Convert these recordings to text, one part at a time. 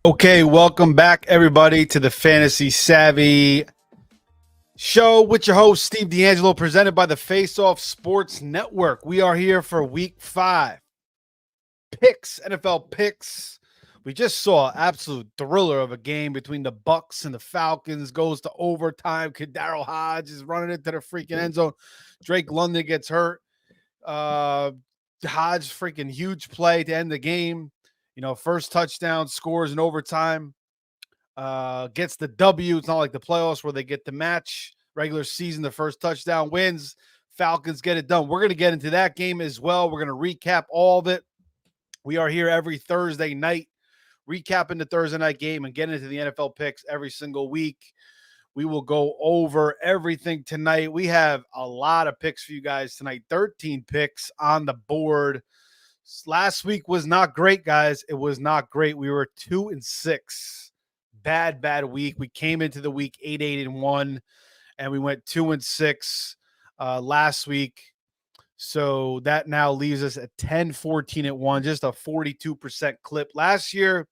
Okay, welcome back, everybody, to the Fantasy Savvy Show with your host, Steve D'Angelo, presented by the Face Off Sports Network. We are here for Week 5. Picks, NFL picks. We just saw an absolute thriller of a game between the Bucks and the Falcons. Goes to overtime. Darryl Hodge is running into the freaking end zone. Drake London gets hurt. Hodge freaking huge play to end the game. First touchdown, scores in overtime. Gets the W. It's not like the playoffs where they get the match regular season. The first touchdown wins. Falcons get it done. We're going to get into that game as well. We're going to recap all of it. We are here every Thursday night, recapping the Thursday night game and getting into the NFL picks every single week. We will go over everything tonight. We have a lot of picks for you guys tonight. 13 picks on the board. Last week was not great, guys. It was not great. We were 2-6. Bad week. We came into the week 8-1, and we went 2-6 last week. So that now leaves us at 10-14-1, just a 42% clip. Last year,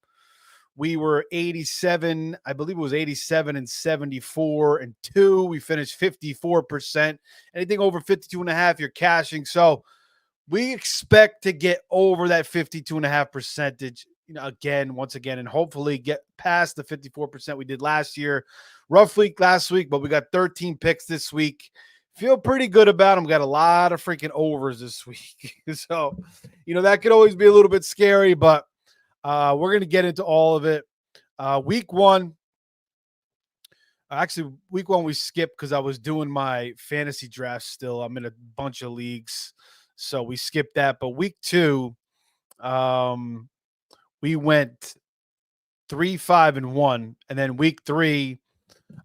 we were 87, I believe it was 87-74-2. We finished 54%. Anything over 52.5, you're cashing. So we expect to get over that 52.5 percentage, once again, and hopefully get past the 54% we did last year. Rough week last week, but we got 13 picks this week. Feel pretty good about them. Got a lot of freaking overs this week. So, that could always be a little bit scary, but we're going to get into all of it. Week one we skipped because I was doing my fantasy draft still. I'm in a bunch of leagues, so we skipped that. But week two, we went 3-5-1, and then week three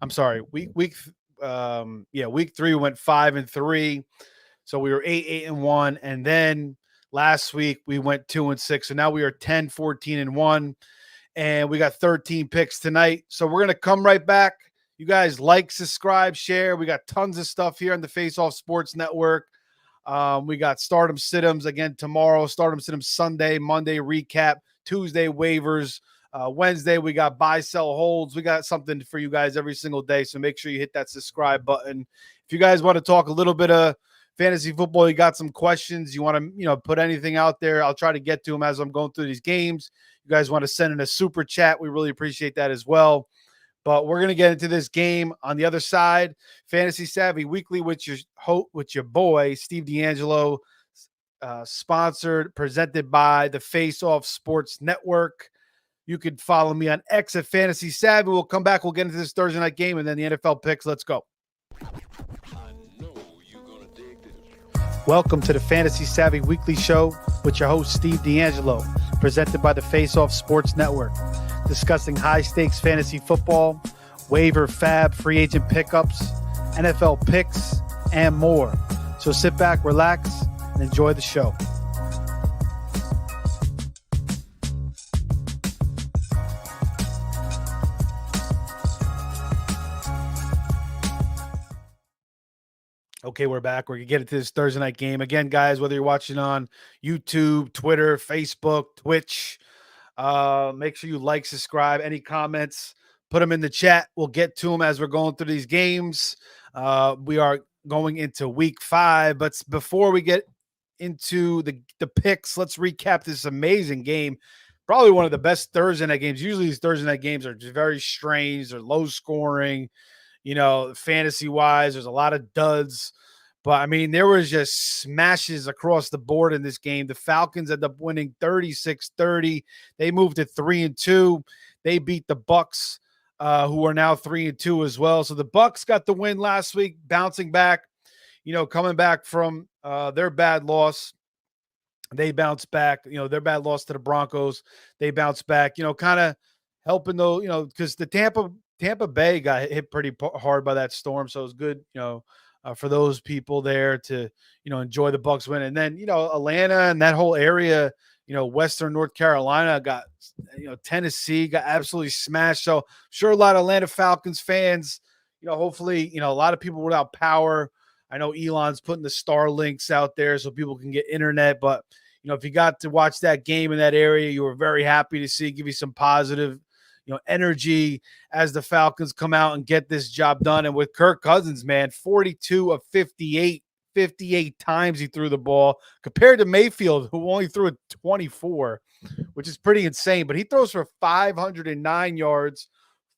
we went 5-3. So we were 8-1, and then last week we went 2-6. So now we are 10-14-1, and we got 13 picks tonight. So we're gonna come right back. You guys like, subscribe, share. We got tons of stuff here on the Face Off Sports Network. We got Stardom Sit-ems again tomorrow, Stardom Sit-ems Sunday, Monday recap, Tuesday waivers. Wednesday, we got buy, sell, holds. We got something for you guys every single day, so make sure you hit that subscribe button. If you guys want to talk a little bit of fantasy football, you got some questions, you want to put anything out there, I'll try to get to them as I'm going through these games. You guys want to send in a super chat, we really appreciate that as well. But we're going to get into this game on the other side. Fantasy Savvy Weekly with your boy, Steve D'Angelo, sponsored, presented by the Face Off Sports Network. You can follow me on X at Fantasy Savvy. We'll come back. We'll get into this Thursday night game and then the NFL picks. Let's go. Welcome to the Fantasy Savvy Weekly Show with your host, Steve D'Angelo, presented by the Face Off Sports Network, discussing high-stakes fantasy football, waiver, fab, free agent pickups, NFL picks, and more. So sit back, relax, and enjoy the show. Okay, we're back. We're going to get into this Thursday night game. Again, guys, whether you're watching on YouTube, Twitter, Facebook, Twitch, make sure you like, subscribe, any comments, put them in the chat. We'll get to them as we're going through these games. We are going into week 5, but before we get into the picks, let's recap this amazing game. Probably one of the best Thursday night games. Usually these Thursday night games are just very strange. They're low scoring. Fantasy-wise, there's a lot of duds. But, I mean, there was just smashes across the board in this game. The Falcons ended up winning 36-30. They moved to 3-2. They beat the Bucks, who are now 3-2 as well. So the Bucks got the win last week, bouncing back, coming back from their bad loss. They bounced back, their bad loss to the Broncos. They bounced back, kind of helping though, because the Tampa Bay got hit pretty hard by that storm. So it was good, for those people there to, enjoy the Bucks win. And then, Atlanta and that whole area, Western North Carolina got, Tennessee got absolutely smashed. So I'm sure a lot of Atlanta Falcons fans, hopefully, a lot of people without power. I know Elon's putting the Starlinks out there so people can get internet, but if you got to watch that game in that area, you were very happy to see, give you some positive energy as the Falcons come out and get this job done. And with Kirk Cousins, man, 42 of 58, 58 times he threw the ball compared to Mayfield, who only threw it 24, which is pretty insane. But he throws for 509 yards,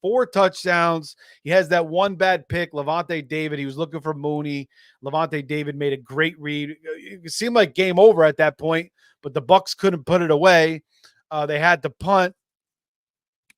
4 touchdowns. He has that one bad pick, Levante David. He was looking for Mooney. Levante David made a great read. It seemed like game over at that point, but the Bucs couldn't put it away. They had to punt.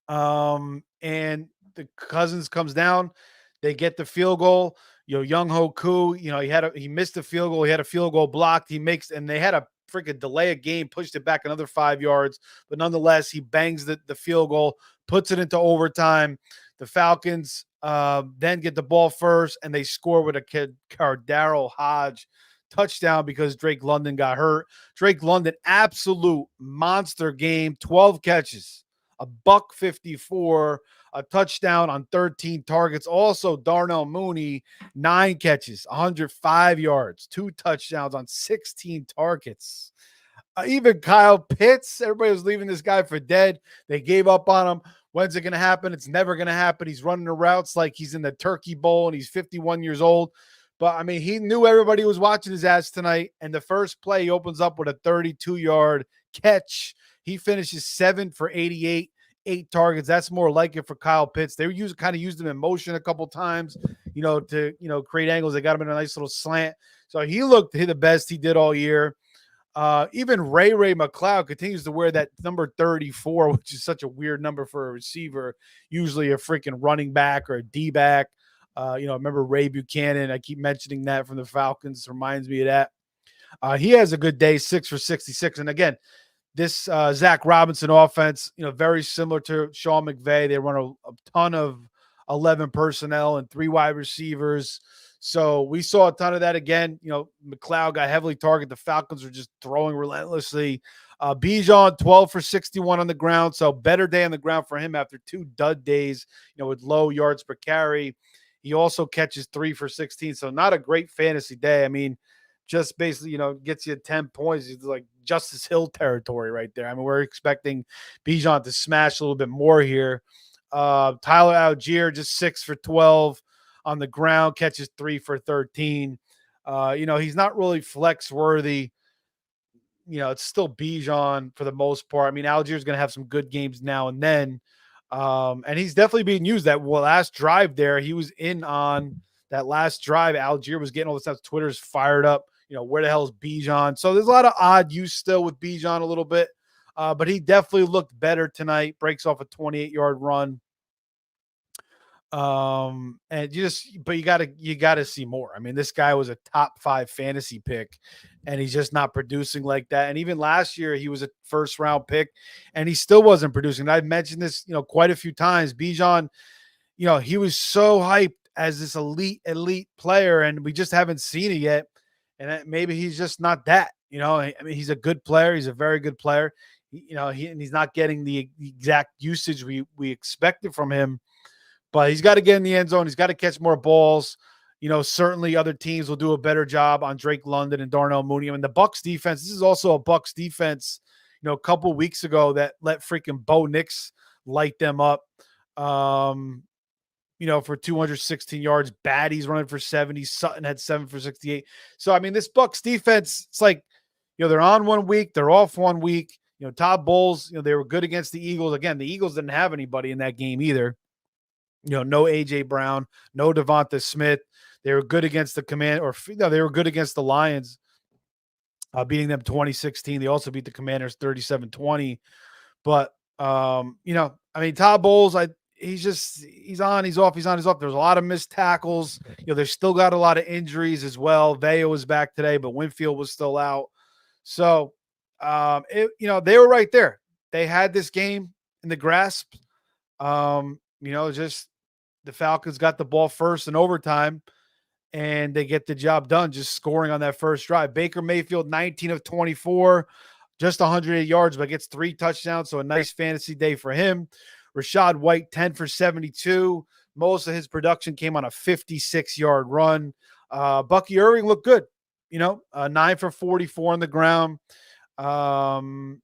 And the Cousins comes down. They get the field goal. Young Ho Koo, he missed the field goal. He had a field goal blocked. And they had a freaking delay a game, pushed it back another 5 yards. But nonetheless, he bangs the field goal, puts it into overtime. The Falcons then get the ball first, and they score with a kid, Cardaro Hodge touchdown because Drake London got hurt. Drake London, absolute monster game, 12 catches, a $154, a touchdown on 13 targets. Also, Darnell Mooney, 9 catches, 105 yards, 2 touchdowns on 16 targets. Even Kyle Pitts, everybody was leaving this guy for dead. They gave up on him. When's it going to happen? It's never going to happen. He's running the routes like he's in the Turkey Bowl, and he's 51 years old. But, I mean, he knew everybody was watching his ass tonight. And the first play, he opens up with a 32-yard catch. He finishes 7 for 88, 8 targets. That's more like it for Kyle Pitts. They kind of used him in motion a couple times, to create angles. They got him in a nice little slant. So he looked the best he did all year. Even Ray McLeod continues to wear that number 34, which is such a weird number for a receiver, usually a freaking running back or a D-back. Remember Ray Buchanan. I keep mentioning that from the Falcons. Reminds me of that. He has a good day, 6 for 66. And again, this Zach Robinson offense, very similar to Sean McVay. They run a ton of 11 personnel and 3 wide receivers. So we saw a ton of that again. McLeod got heavily targeted. The Falcons were just throwing relentlessly. Bijan, 12 for 61 on the ground. So better day on the ground for him after 2 dud days, with low yards per carry. He also catches 3 for 16. So not a great fantasy day. I mean, just basically, gets you 10 points. It's like Justice Hill territory right there. I mean, we're expecting Bijan to smash a little bit more here. Tyler Algier, just 6 for 12 on the ground, catches 3 for 13. He's not really flex worthy. It's still Bijan for the most part. I mean, Algier's going to have some good games now and then. And he's definitely being used. That last drive there, he was in on that last drive. Algier was getting all the stuff. Twitter's fired up. Where the hell is Bijan? So there's a lot of odd use still with Bijan a little bit. But he definitely looked better tonight. Breaks off a 28-yard run. And you gotta see more. I mean, this guy was a top 5 fantasy pick, and he's just not producing like that. And even last year, he was a first round pick, and he still wasn't producing. I've mentioned this, quite a few times. Bijan, he was so hyped as this elite player, and we just haven't seen it yet. And maybe he's just not that. I mean, he's a good player. He's a very good player. He's not getting the exact usage we expected from him. But he's got to get in the end zone. He's got to catch more balls. Certainly other teams will do a better job on Drake London and Darnell Mooney. I mean, the Bucs defense, this is also a Bucs defense, a couple weeks ago that let freaking Bo Nix light them up, for 216 yards. Batty's running for 70. Sutton had 7 for 68. So, I mean, this Bucs defense, it's like, they're on 1 week. They're off 1 week. Todd Bowles, they were good against the Eagles. Again, the Eagles didn't have anybody in that game either. No A.J. Brown, no Devonta Smith. They were good against the they were good against the Lions, beating them 2016. They also beat the Commanders 37-20. But, I mean, Todd Bowles, he's on, he's off, he's on, he's off. There's a lot of missed tackles. They've still got a lot of injuries as well. Veo was back today, but Winfield was still out. So, they were right there. They had this game in the grasp. Just the Falcons got the ball first in overtime, and they get the job done, just scoring on that first drive. Baker Mayfield, 19 of 24, just 108 yards, but gets 3 touchdowns, so a nice fantasy day for him. Rachaad White, 10 for 72. Most of his production came on a 56-yard run. Bucky Irving looked good, 9 for 44 on the ground.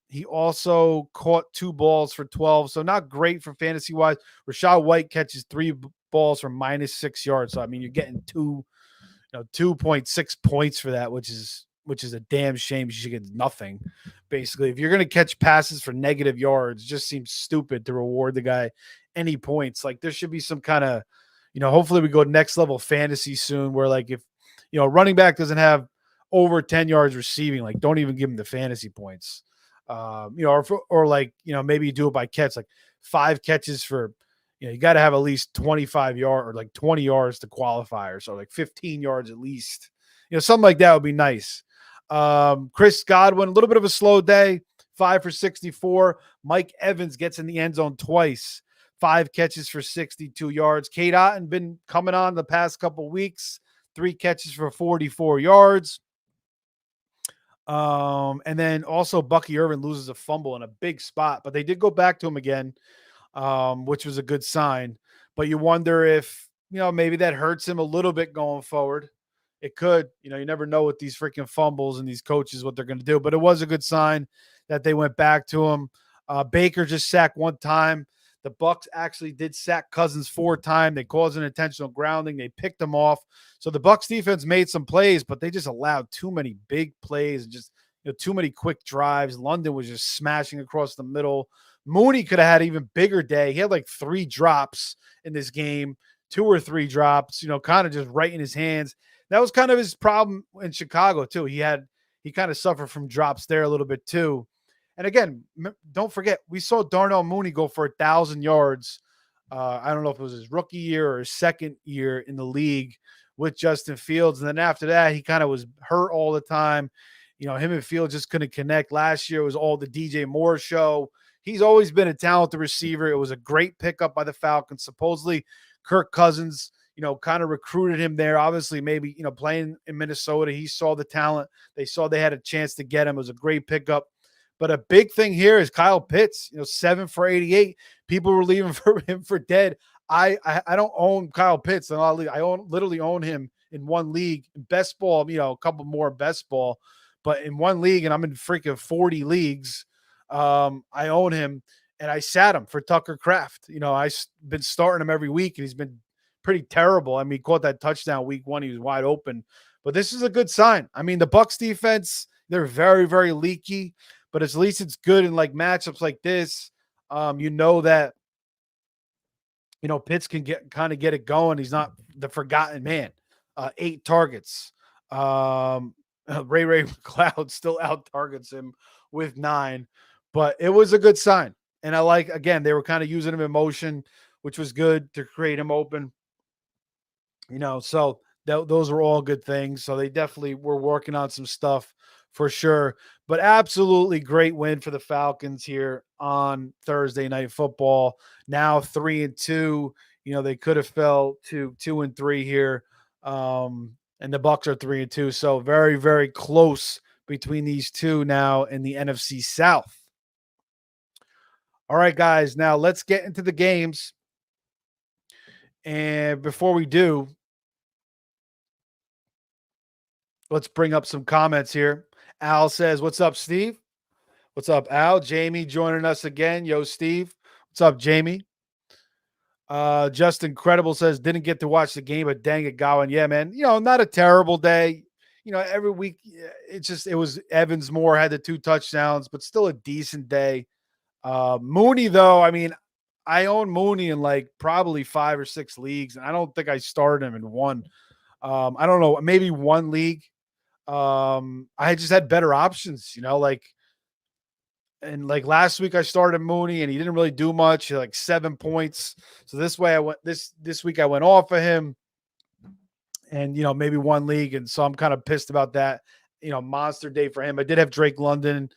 He also caught 2 balls for 12, so not great for fantasy wise. Rashad White catches 3 balls for -6 yards. So I mean, you're getting 2.6 points for that, which is a damn shame. You should get nothing. Basically, if you're going to catch passes for negative yards, it just seems stupid to reward the guy any points. Like there should be some kind of, hopefully we go next level fantasy soon where like if, running back doesn't have over 10 yards receiving, like don't even give him the fantasy points. Or like, maybe you do it by catch, like 5 catches for, you got to have at least 25 yards or like 20 yards to qualify or so, like 15 yards at least. Something like that would be nice. Chris Godwin, a little bit of a slow day, 5 for 64. Mike Evans gets in the end zone twice, 5 catches for 62 yards. Kate Otten been coming on the past couple weeks, 3 catches for 44 yards. And then also Bucky Irvin loses a fumble in a big spot, but they did go back to him again, which was a good sign. But you wonder if, maybe that hurts him a little bit going forward. It could, you never know with these freaking fumbles and these coaches what they're going to do. But it was a good sign that they went back to him. Baker just sacked 1 time. The Bucks actually did sack Cousins 4 times. They caused an intentional grounding. They picked him off. So the Bucks defense made some plays, but they just allowed too many big plays and just too many quick drives. London was just smashing across the middle. Mooney could have had an even bigger day. He had like 3 drops in this game, 2 or 3 drops, kind of just right in his hands. That was kind of his problem in Chicago too. He kind of suffered from drops there a little bit too. And again, don't forget, we saw Darnell Mooney go for 1,000 yards. I don't know if it was his rookie year or his second year in the league with Justin Fields. And then after that, he kind of was hurt all the time. Him and Fields just couldn't connect. Last year was all the DJ Moore show. He's always been a talented receiver. It was a great pickup by the Falcons. Supposedly, Kirk Cousins, kind of recruited him there. Obviously, maybe, playing in Minnesota, he saw the talent. They saw they had a chance to get him. It was a great pickup. But a big thing here is Kyle Pitts, 7 for 88. People were leaving for him for dead. I don't own Kyle Pitts. I literally own him in one league. Best ball, a couple more best ball. But in one league, and I'm in freaking 40 leagues, I own him. And I sat him for Tucker Kraft. I've been starting him every week, and he's been pretty terrible. I mean, he caught that touchdown week 1. He was wide open. But this is a good sign. I mean, the Bucs defense, they're very, very leaky. But at least it's good in like matchups like this. That Pitts can get it going. He's not the forgotten man. 8 targets. Ray McLeod still out targets him with 9, but it was a good sign. And I like, again, they were kind of using him in motion, which was good to create him open. So those were all good things. So they definitely were working on some stuff for sure. But absolutely great win for the Falcons here on Thursday Night Football. Now 3-2. They could have fell to 2-3 here. And the Bucs are 3-2. So very, very close between these two now in the NFC South. All right, guys. Now let's get into the games. And before we do, let's bring up some comments here. Al says, "What's up, Steve?" What's up, Al? Jamie joining us again. Yo, Steve. What's up, Jamie? Just Incredible says, "Didn't get to watch the game, but dang it, Gowan." Yeah, man. Not a terrible day. Every week it was Evans Moore had the 2 touchdowns, but still a decent day. Mooney, though, I mean, I own Mooney in like probably 5 or 6 leagues, and I don't think I started him in one. I don't know, maybe one league. I just had better options, and like last week I started Mooney and he didn't really do much. He had like 7 points. So this week I went off of him and, maybe one league. And so I'm kind of pissed about that, monster day for him. I did have Drake London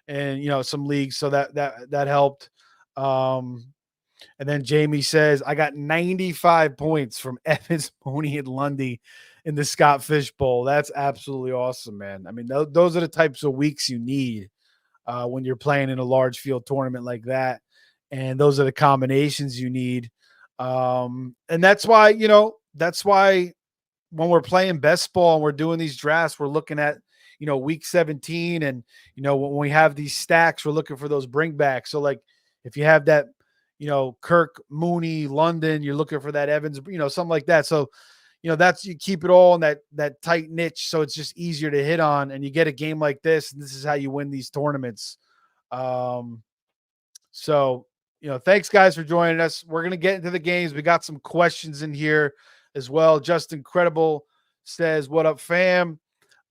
and, some leagues. So that helped. And then Jamie says, "I got 95 points from Evans, Mooney, and Lundy in the Scott Fish Bowl." That's absolutely awesome, man. I mean, those are the types of weeks you need when you're playing in a large field tournament like that. And those are the combinations you need. And that's why when we're playing best ball and we're doing these drafts, we're looking at, week 17. And, when we have these stacks, we're looking for those bringbacks. So, like, if you have that, Kirk, Mooney, London, you're looking for that Evans, something like that. So, that's, you keep it all in that tight niche. So it's just easier to hit on, and you get a game like this, and this is how you win these tournaments. Um, so, thanks guys for joining us. We're going to get into the games. We got some questions in here as well. Justin Credible says, "What up, fam?"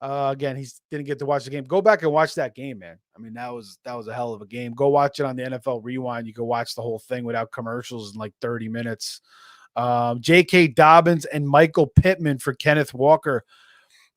Again, he didn't get to watch the game. Go back and watch that game, man. I mean, that was a hell of a game. Go watch it on the NFL Rewind. You can watch the whole thing without commercials in like 30 minutes. J.K. Dobbins and Michael Pittman for Kenneth Walker.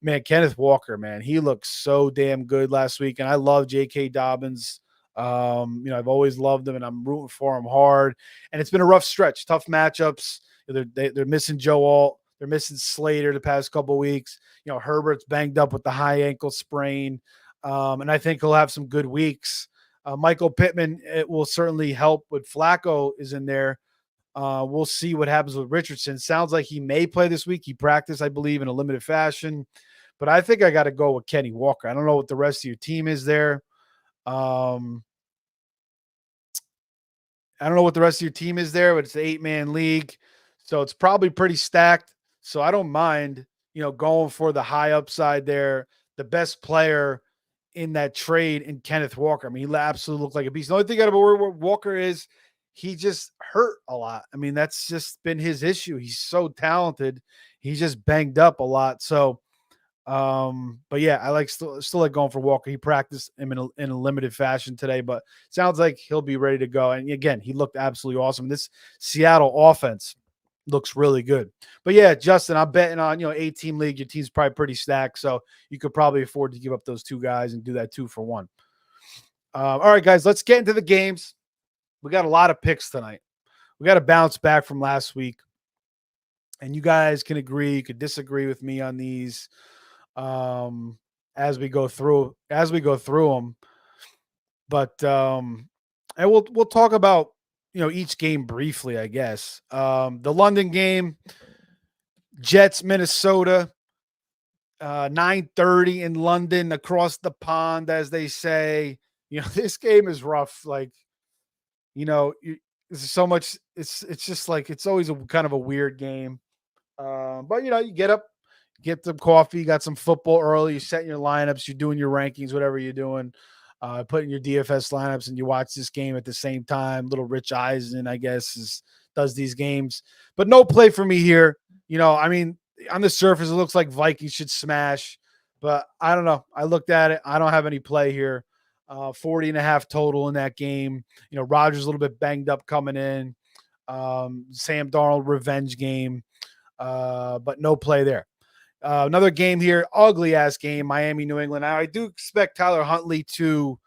Man, Kenneth Walker, man, he looked so damn good last week, and I love J.K. Dobbins. I've always loved him, and I'm rooting for him hard. And it's been a rough stretch, tough matchups. They're missing Joe Alt. They're missing Slater the past couple of weeks. Herbert's banged up with the high ankle sprain, and I think he'll have some good weeks. Michael Pittman, it will certainly help with Flacco is in there. We'll see what happens with Richardson. Sounds like he may play this week. He practiced, I believe, in a limited fashion. But I think I got to go with Kenny Walker. I don't know what the rest of your team is there. I don't know what the rest of your team is there, but it's an 8-man league. So it's probably pretty stacked. So I don't mind, going for the high upside there. The best player in that trade in Kenneth Walker. I mean, he absolutely looked like a beast. The only thing I got to worry about Walker is he just hurt a lot. I mean, that's just been his issue. He's so talented. He's just banged up a lot. So, but yeah, I still like going for Walker. He practiced him in a limited fashion today, but sounds like he'll be ready to go. And again, he looked absolutely awesome. This Seattle offense looks really good. But yeah, Justin, I'm betting on, 8-team league. Your team's probably pretty stacked, so you could probably afford to give up those two guys and do that 2-for-1. All right, guys, let's get into the games. We got a lot of picks tonight. We got to bounce back from last week, and you guys can agree, you could disagree with me on these as we go through them. But and we'll talk about each game briefly, I guess. The London game, Jets, Minnesota, 9:30 in London, across the pond, as they say. This game is rough. Like, there's so much. It's just like it's always a kind of a weird game. But you get up, get some coffee, got some football early, you're setting your lineups, you're doing your rankings, whatever you're doing, putting your DFS lineups, and you watch this game at the same time. Little Rich Eisen, I guess, does these games, but no play for me here. I mean, on the surface, it looks like Vikings should smash, but I don't know. I looked at it. I don't have any play here. 40.5 total in that game. Rodgers a little bit banged up coming in. Sam Darnold revenge game, but no play there. Another game here, ugly ass game, Miami, New England. Now, I do expect Tyler Huntley to,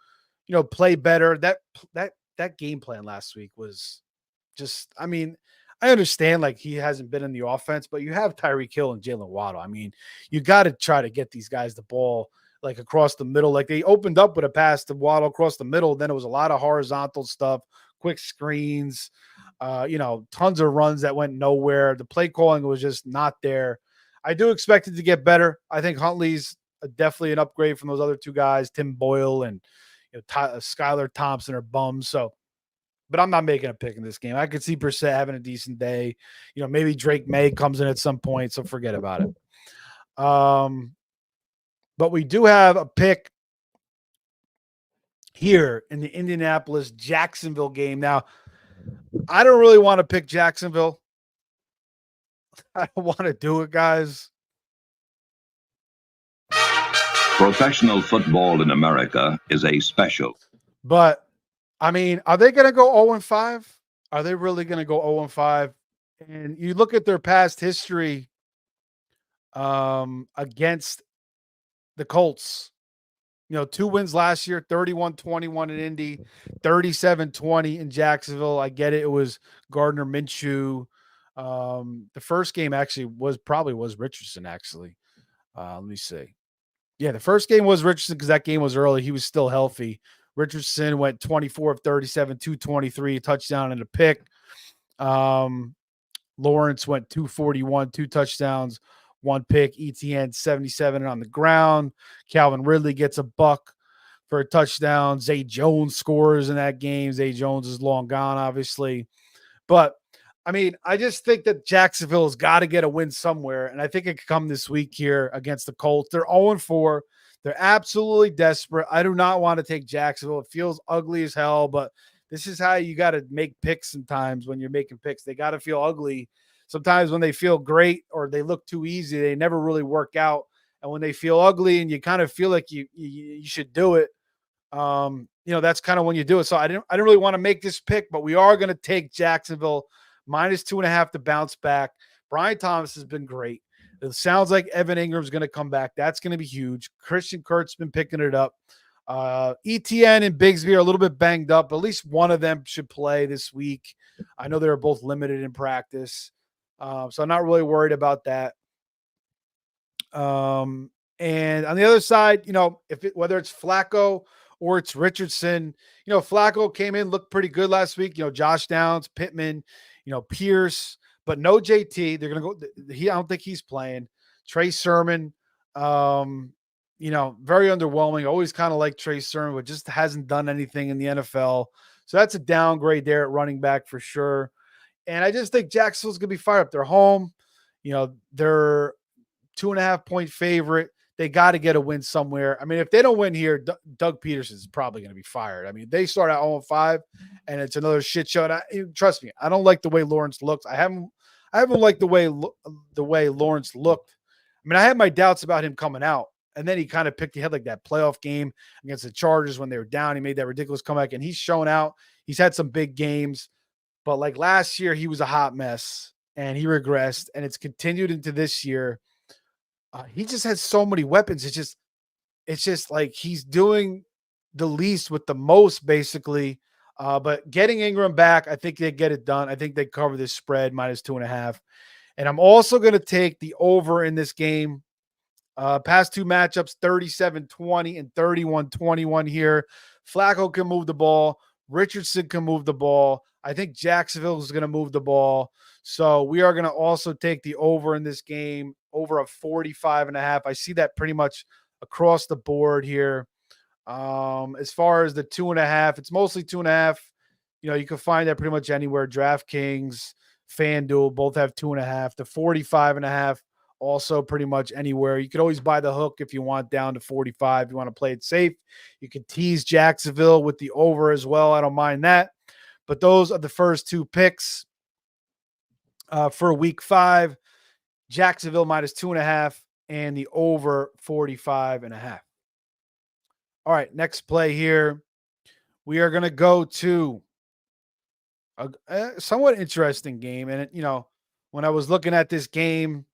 play better. That game plan last week was just, I mean, I understand like he hasn't been in the offense, but you have Tyreek Hill and Jalen Waddle. I mean, you got to try to get these guys the ball like across the middle. Like they opened up with a pass to Waddle across the middle. Then it was a lot of horizontal stuff, quick screens, tons of runs that went nowhere. The play calling was just not there. I do expect it to get better. I think Huntley's definitely an upgrade from those other two guys, Tim Boyle and Skylar Thompson are bums. So, but I'm not making a pick in this game. I could see Brissett having a decent day. Maybe Drake May comes in at some point, so forget about it. But we do have a pick here in the Indianapolis-Jacksonville game. Now, I don't really want to pick Jacksonville. I don't want to do it, guys. Professional football in America is a special. But, I mean, are they going to go 0-5? Are they really going to go 0-5? And you look at their past history against the Colts. 2 wins last year, 31-21 in Indy, 37-20 in Jacksonville. I get it. It was Gardner Minshew. The first game actually was Richardson, actually. Let me see. Yeah, the first game was Richardson because that game was early. He was still healthy. Richardson went 24 of 37, 223, a touchdown and a pick. Lawrence went 241, 2 touchdowns, 1 pick. ETN 77 on the ground. Calvin Ridley gets a buck for a touchdown. Zay Jones scores in that game. Zay Jones is long gone, obviously. But I mean, I just think that Jacksonville's got to get a win somewhere. And I think it could come this week here against the Colts. They're 0-4. They're absolutely desperate. I do not want to take Jacksonville. It feels ugly as hell, but this is how you got to make picks sometimes when you're making picks. They got to feel ugly. Sometimes when they feel great or they look too easy, they never really work out. And when they feel ugly and you kind of feel like you should do it, that's kind of when you do it. So I didn't really want to make this pick, but we are going to take Jacksonville -2.5 to bounce back. Brian Thomas has been great. It sounds like Evan Ingram's going to come back. That's going to be huge. Christian Kirk's been picking it up. ETN and Bigsby are a little bit banged up. But at least one of them should play this week. I know they're both limited in practice. So I'm not really worried about that. And on the other side, whether it's Flacco or it's Richardson, Flacco came in, looked pretty good last week. Josh Downs, Pittman, Pierce, but no JT. They're going to go. I don't think he's playing. Trey Sermon, very underwhelming. Always kind of like Trey Sermon, but just hasn't done anything in the NFL. So that's a downgrade there at running back for sure. And I just think Jacksonville's going to be fired up. They're home. They're 2.5-point favorite. They got to get a win somewhere. I mean, if they don't win here, Doug Peterson is probably going to be fired. I mean, they start at 0-5, and it's another shit show. And trust me, I don't like the way Lawrence looks. I haven't liked the way Lawrence looked. I mean, I had my doubts about him coming out, and then he kind of he had like that playoff game against the Chargers when they were down. He made that ridiculous comeback, and he's shown out. He's had some big games, but like last year, he was a hot mess, and he regressed, and it's continued into this year. He just has so many weapons. It's just like he's doing the least with the most, basically. But getting Ingram back, I think they get it done. I think they cover this spread -2.5. And I'm also going to take the over in this game. Past two matchups, 37-20 and 31-21 here. Flacco can move the ball. Richardson can move the ball. I think Jacksonville is going to move the ball. So we are going to also take the over in this game, over a 45.5. I see that pretty much across the board here. As far as the 2.5, it's mostly 2.5. You can find that pretty much anywhere. DraftKings, FanDuel, both have 2.5. The 45.5, also pretty much anywhere. You could always buy the hook if you want down to 45. If you want to play it safe, you could tease Jacksonville with the over as well. I don't mind that. But those are the first two picks for week 5. Jacksonville -2.5 and the over 45.5. All right, next play here. We are going to go to a somewhat interesting game. And, when I was looking at this game,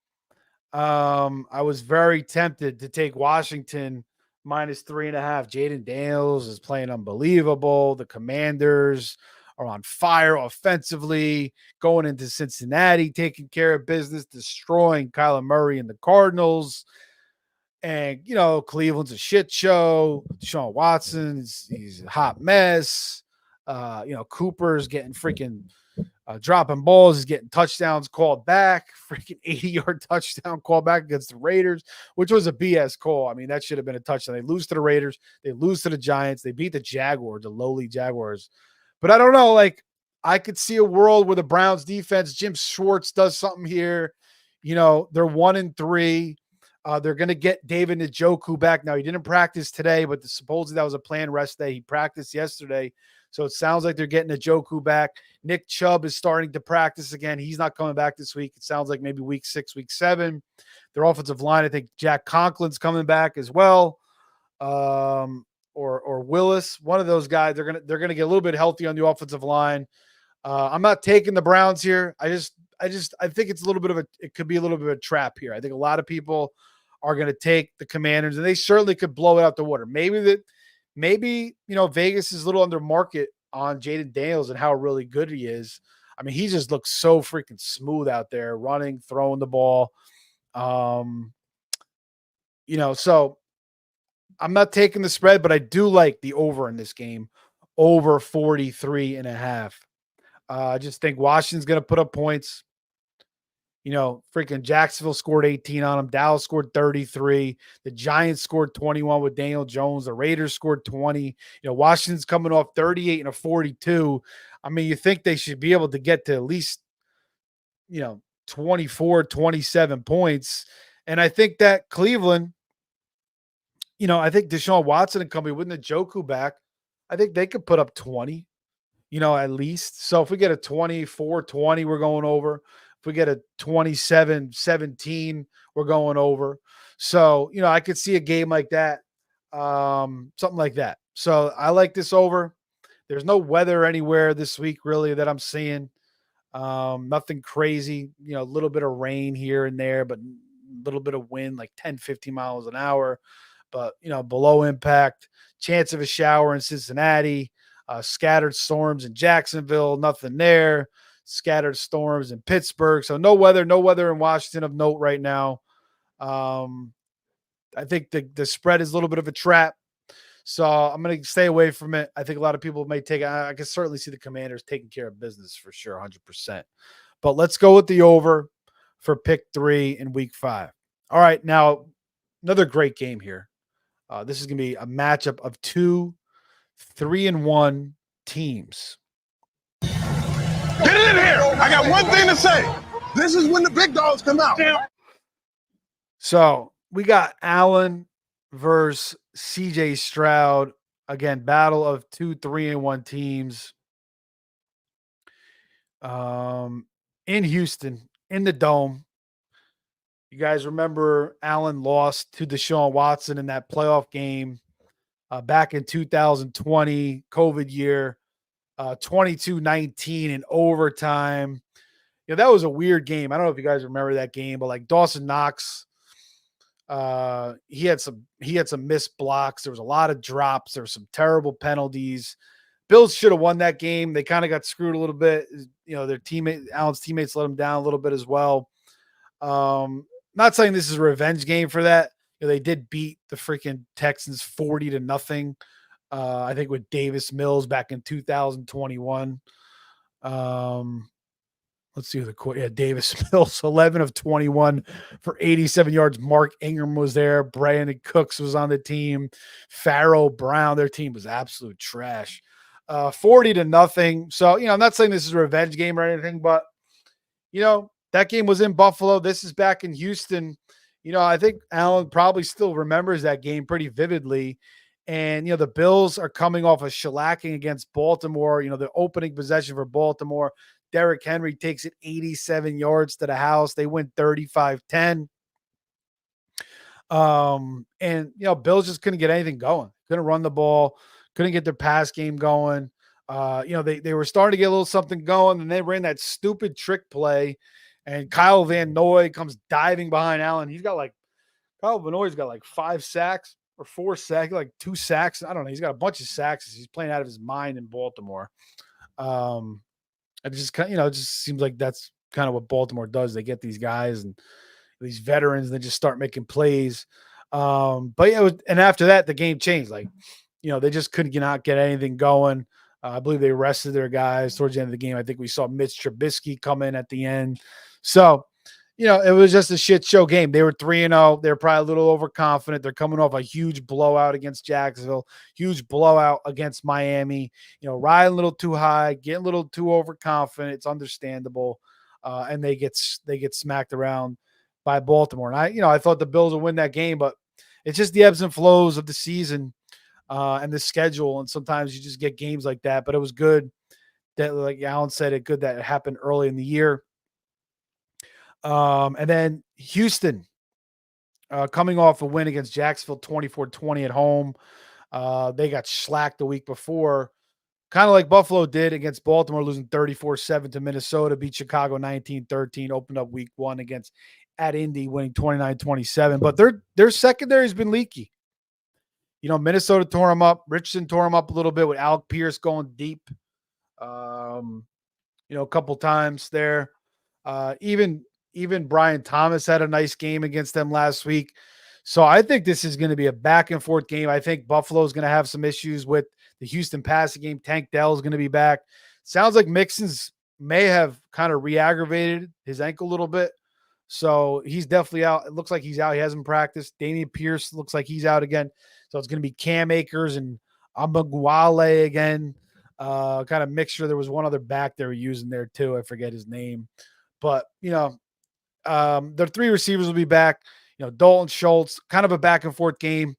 I was very tempted to take Washington -3.5. Jaden Daniels is playing unbelievable. The Commanders are on fire offensively, going into Cincinnati, taking care of business, destroying Kyler Murray and the Cardinals. And, Cleveland's a shit show. Deshaun Watson's he's a hot mess. Cooper's getting freaking dropping balls. He's getting touchdowns called back. Freaking 80-yard touchdown called back against the Raiders, which was a BS call. I mean, that should have been a touchdown. They lose to the Raiders. They lose to the Giants. They beat the Jaguars, the lowly Jaguars. But I don't know. Like, I could see a world where the Browns defense, Jim Schwartz, does something here. They're 1-3. They're going to get David Njoku back. Now, he didn't practice today, but supposedly that was a planned rest day. He practiced yesterday. So it sounds like they're getting Njoku back. Nick Chubb is starting to practice again. He's not coming back this week. It sounds like maybe week 6, week 7. Their offensive line, I think Jack Conklin's coming back as well. Or Willis, one of those guys. They're gonna get a little bit healthy on the offensive line. I'm not taking the Browns here. I think it's it could be a little bit of a trap here. I think a lot of people are going to take the Commanders, and they certainly could blow it out the water. Maybe Vegas is a little under market on Jaden Daniels and how really good he is. I mean, he just looks so freaking smooth out there, running, throwing the ball. So I'm not taking the spread, but I do like the over in this game, over 43.5. I just think Washington's going to put up points. Freaking Jacksonville scored 18 on them. Dallas scored 33. The Giants scored 21 with Daniel Jones. The Raiders scored 20. Washington's coming off 38 and a 42. I mean, you think they should be able to get to at least, 24, 27 points. And I think that Cleveland, I think Deshaun Watson and company with Njoku back, I think they could put up 20, at least. So if we get a 24-20, we're going over. If we get a 27-17, we're going over. So, I could see a game like that, something like that. So I like this over. There's no weather anywhere this week, really, that I'm seeing. Nothing crazy, a little bit of rain here and there, but a little bit of wind, like 10, 15 miles an hour. But, below impact, chance of a shower in Cincinnati, scattered storms in Jacksonville, nothing there. Scattered storms in Pittsburgh. So no weather in Washington of note right now. I think the spread is a little bit of a trap. So I'm going to stay away from it. I think a lot of people may take it. I can certainly see the Commanders taking care of business for sure, 100%. But let's go with the over for pick 3 in week 5. All right. Now, another great game here. This is going to be a matchup of 2 3-1 teams. Get it in here. I got one thing to say. This is when the big dogs come out. So we got Allen versus CJ Stroud. Again, battle of 2 3-1 teams. In Houston, in the Dome. You guys remember Allen lost to Deshaun Watson in that playoff game back in 2020, COVID year, 22-19 in overtime. That was a weird game. I don't know if you guys remember that game, but like Dawson Knox, he had some missed blocks. There was a lot of drops. There were some terrible penalties. Bills should have won that game. They kind of got screwed a little bit. Their Allen's teammates let them down a little bit as well. Not saying this is a revenge game for that. They did beat the freaking Texans 40-0. I think with Davis Mills back in 2021. Let's see who Davis Mills, 11 of 21 for 87 yards. Mark Ingram was there. Brandon Cooks was on the team. Pharaoh Brown, their team was absolute trash. 40-0. So, I'm not saying this is a revenge game or anything, but, that game was in Buffalo. This is back in Houston. I think Allen probably still remembers that game pretty vividly. And, the Bills are coming off a shellacking against Baltimore. The opening possession for Baltimore, Derrick Henry takes it 87 yards to the house. They win 35-10. And, Bills just couldn't get anything going. Couldn't run the ball. Couldn't get their pass game going. They were starting to get a little something going, and they ran that stupid trick play. And Kyle Van Noy comes diving behind Allen. Kyle Van Noy's got like 5 sacks or 4 sacks, like 2 sacks. I don't know. He's got a bunch of sacks. He's playing out of his mind in Baltimore. It just seems like that's kind of what Baltimore does. They get these guys and these veterans, and they just start making plays. But yeah, and after that, the game changed. They just couldn't not get anything going. I believe they rested their guys towards the end of the game. I think we saw Mitch Trubisky come in at the end. So, it was just a shit show game. They were 3-0. They're probably a little overconfident. They're coming off a huge blowout against Jacksonville, huge blowout against Miami. Riding a little too high, getting a little too overconfident. It's understandable. And they get smacked around by Baltimore. And I thought the Bills would win that game, but it's just the ebbs and flows of the season and the schedule. And sometimes you just get games like that. But it was good that, like Alan said, good that it happened early in the year. And then Houston coming off a win against Jacksonville 24-20 at home. They got shellacked the week before, kind of like Buffalo did against Baltimore, losing 34-7 to Minnesota, beat Chicago 19-13, opened up week 1 at Indy, winning 29-27. But their secondary has been leaky. Minnesota tore them up. Richardson tore them up a little bit with Alec Pierce going deep, a couple times there. Even Brian Thomas had a nice game against them last week. So I think this is going to be a back and forth game. I think Buffalo is going to have some issues with the Houston passing game. Tank Dell is going to be back. Sounds like Mixon's may have kind of re-aggravated his ankle a little bit. So he's definitely out. It looks like he's out. He hasn't practiced. Damian Pierce looks like he's out again. So it's going to be Cam Akers and Amagwale again. Kind of mixture. There was one other back they were using there too. I forget his name. But, their three receivers will be back. Dalton Schultz, kind of a back and forth game.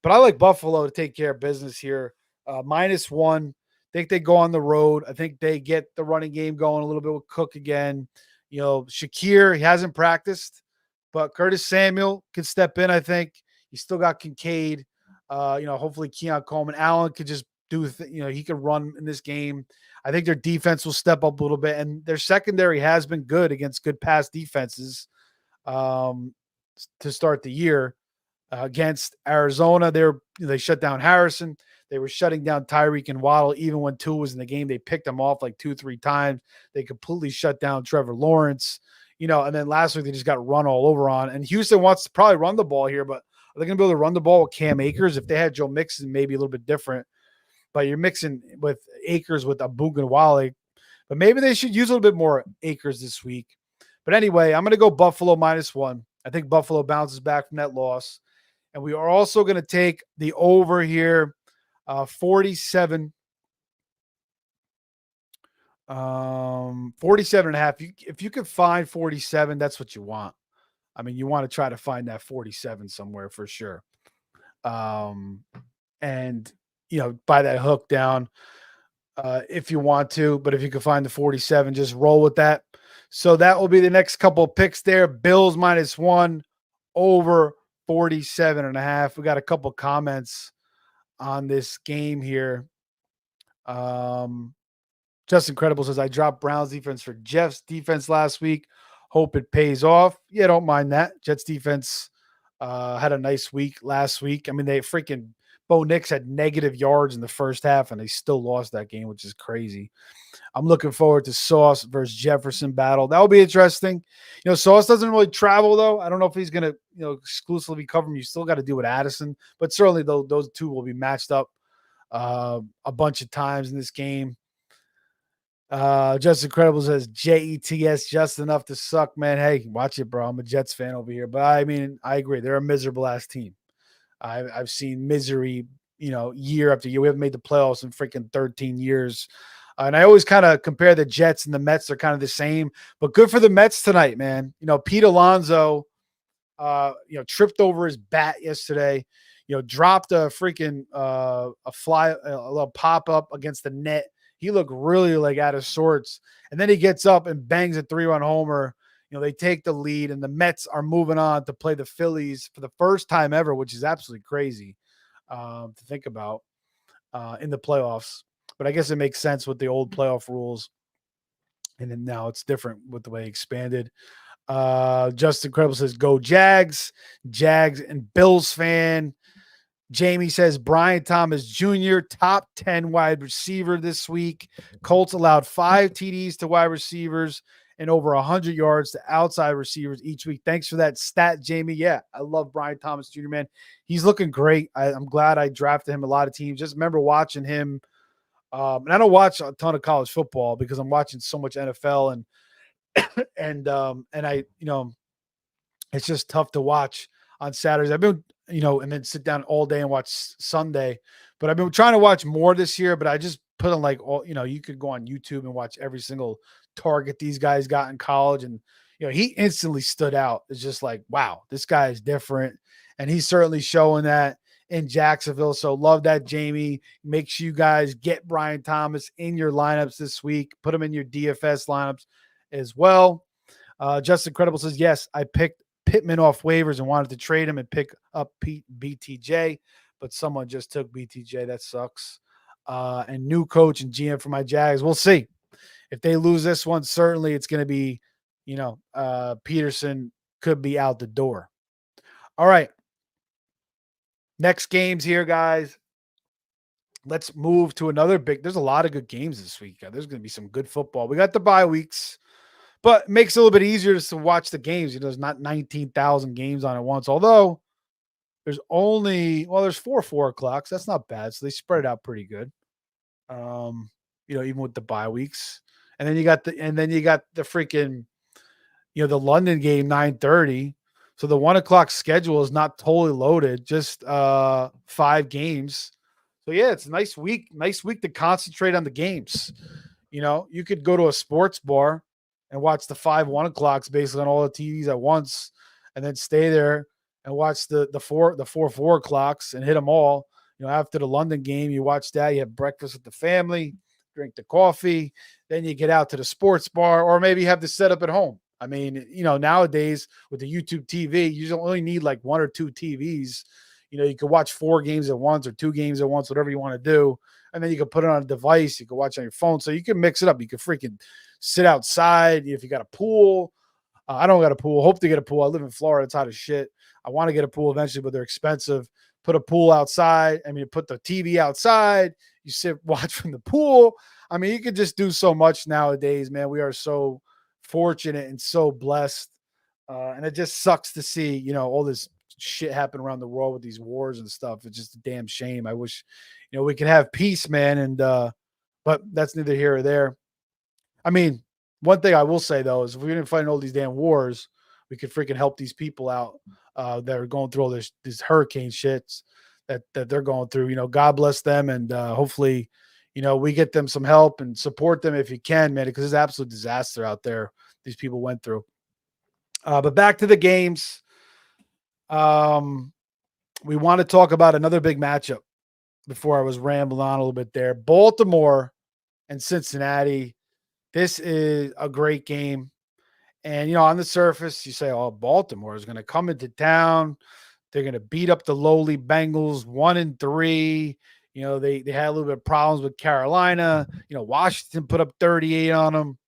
But I like Buffalo to take care of business here. -1. I think they go on the road. I think they get the running game going a little bit with Cook again. Shakir, he hasn't practiced, but Curtis Samuel could step in, I think. You still got Kincaid. Hopefully Keon Coleman. Allen could just he could run in this game. I think their defense will step up a little bit, and their secondary has been good against good pass defenses to start the year. Against Arizona, they shut down Harrison. They were shutting down Tyreek and Waddle. Even when Tua was in the game, they picked them off like 2-3 times. They completely shut down Trevor Lawrence. And then last week they just got run all over on. And Houston wants to probably run the ball here, but are they going to be able to run the ball with Cam Akers? If they had Joe Mixon, maybe a little bit different. But you're mixing with Akers with Abugunwale. But maybe they should use a little bit more Akers this week. But anyway, I'm going to go Buffalo -1. I think Buffalo bounces back from that loss. And we are also going to take the over here, 47. 47.5. If you could find 47, that's what you want. I mean, you want to try to find that 47 somewhere for sure. And buy that hook down if you want to. But if you can find the 47, just roll with that. So that will be the next couple of picks there. Bills -1, over 47.5. We got a couple comments on this game here. Just Incredible says, I dropped Browns defense for Jeff's defense last week. Hope it pays off. Yeah, don't mind that. Jets defense had a nice week last week. I mean, Bo Nix had negative yards in the first half, and they still lost that game, which is crazy. I'm looking forward to Sauce versus Jefferson battle. That will be interesting. Sauce doesn't really travel, though. I don't know if he's going to, exclusively cover him. You still got to do with Addison, but certainly those two will be matched up a bunch of times in this game. Just Incredible says JETS just enough to suck, man. Hey, watch it, bro. I'm a Jets fan over here, but I mean, I agree. They're a miserable ass team. I've seen misery, year after year. We haven't made the playoffs in freaking 13 years. And I always kind of compare the Jets and the Mets. They're kind of the same, but good for the Mets tonight, man. Pete Alonso, tripped over his bat yesterday, dropped a freaking, a little pop up against the net. He looked really like out of sorts. And then he gets up and bangs a 3-run homer. They take the lead, and the Mets are moving on to play the Phillies for the first time ever, which is absolutely crazy to think about in the playoffs. But I guess it makes sense with the old playoff rules. And then now it's different with the way it expanded. Just Incredible says, go Jags. Jags and Bills fan. Jamie says Brian Thomas Jr., top 10 wide receiver this week. Colts allowed 5 TDs to wide receivers and over 100 yards to outside receivers each week. Thanks for that stat, Jamie. Yeah, I love Brian Thomas Jr., man. He's looking great. I'm glad I drafted him a lot of teams. Just remember watching him. And I don't watch a ton of college football because I'm watching so much NFL and I, it's just tough to watch on Saturdays. I've been, and then sit down all day and watch Sunday, but I've been trying to watch more this year, but I just put on like all, you could go on YouTube and watch every single target these guys got in college. And, he instantly stood out. It's just like, wow, this guy is different. And he's certainly showing that in Jacksonville. So love that, Jamie. Make sure you guys get Brian Thomas in your lineups this week. Put him in your DFS lineups as well. Just Incredible says, yes, I picked Pittman off waivers and wanted to trade him and pick up BTJ, but someone just took BTJ. That sucks. And new coach and GM for my Jags. We'll see. If they lose this one, certainly it's going to be, Peterson could be out the door. All right. Next games here, guys. Let's move to another there's a lot of good games this week. There's going to be some good football. We got the bye weeks, but it makes it a little bit easier to watch the games. There's not 19,000 games on at once, although there's there's 4 4 o'clocks. That's not bad. So they spread it out pretty good. Even with the bye weeks. And then you got the freaking, the London game 9:30. So the 1 o'clock schedule is not totally loaded, just 5 games. So yeah, it's a nice week to concentrate on the games. You could go to a sports bar and watch the 5 1 o'clocks basically on all the TVs at once, and then stay there and watch the four 4 o'clocks and hit them all. After the London game, you watch that, you have breakfast with the family, drink the coffee, then you get out to the sports bar, or maybe you have the setup at home. I mean, nowadays with the YouTube TV, you don't only need like 1 or 2 TVs. You could watch 4 games at once or 2 games at once, whatever you want to do. And then you can put it on a device. You can watch on your phone. So you can mix it up. You can freaking sit outside if you got a pool. I don't got a pool. Hope to get a pool. I live in Florida. It's hot as shit. I want to get a pool eventually, but they're expensive. Put a pool outside. I mean, put the TV outside. You sit, watch from the pool. I mean, you could just do so much nowadays, man. We are so fortunate and so blessed. And it just sucks to see, all this shit happen around the world with these wars and stuff. It's just a damn shame. I wish, we could have peace, man. And, but that's neither here or there. I mean, one thing I will say though is if we didn't fight all these damn wars, we could freaking help these people out that are going through all these hurricane shits that they're going through. God bless them, and hopefully, we get them some help and support them if you can, man, because it's an absolute disaster out there these people went through. But back to the games. We want to talk about another big matchup before I was rambling on a little bit there. Baltimore and Cincinnati. This is a great game. And, on the surface, you say, oh, Baltimore is going to come into town. They're going to beat up the lowly Bengals 1-3. They had a little bit of problems with Carolina. Washington put up 38 on them.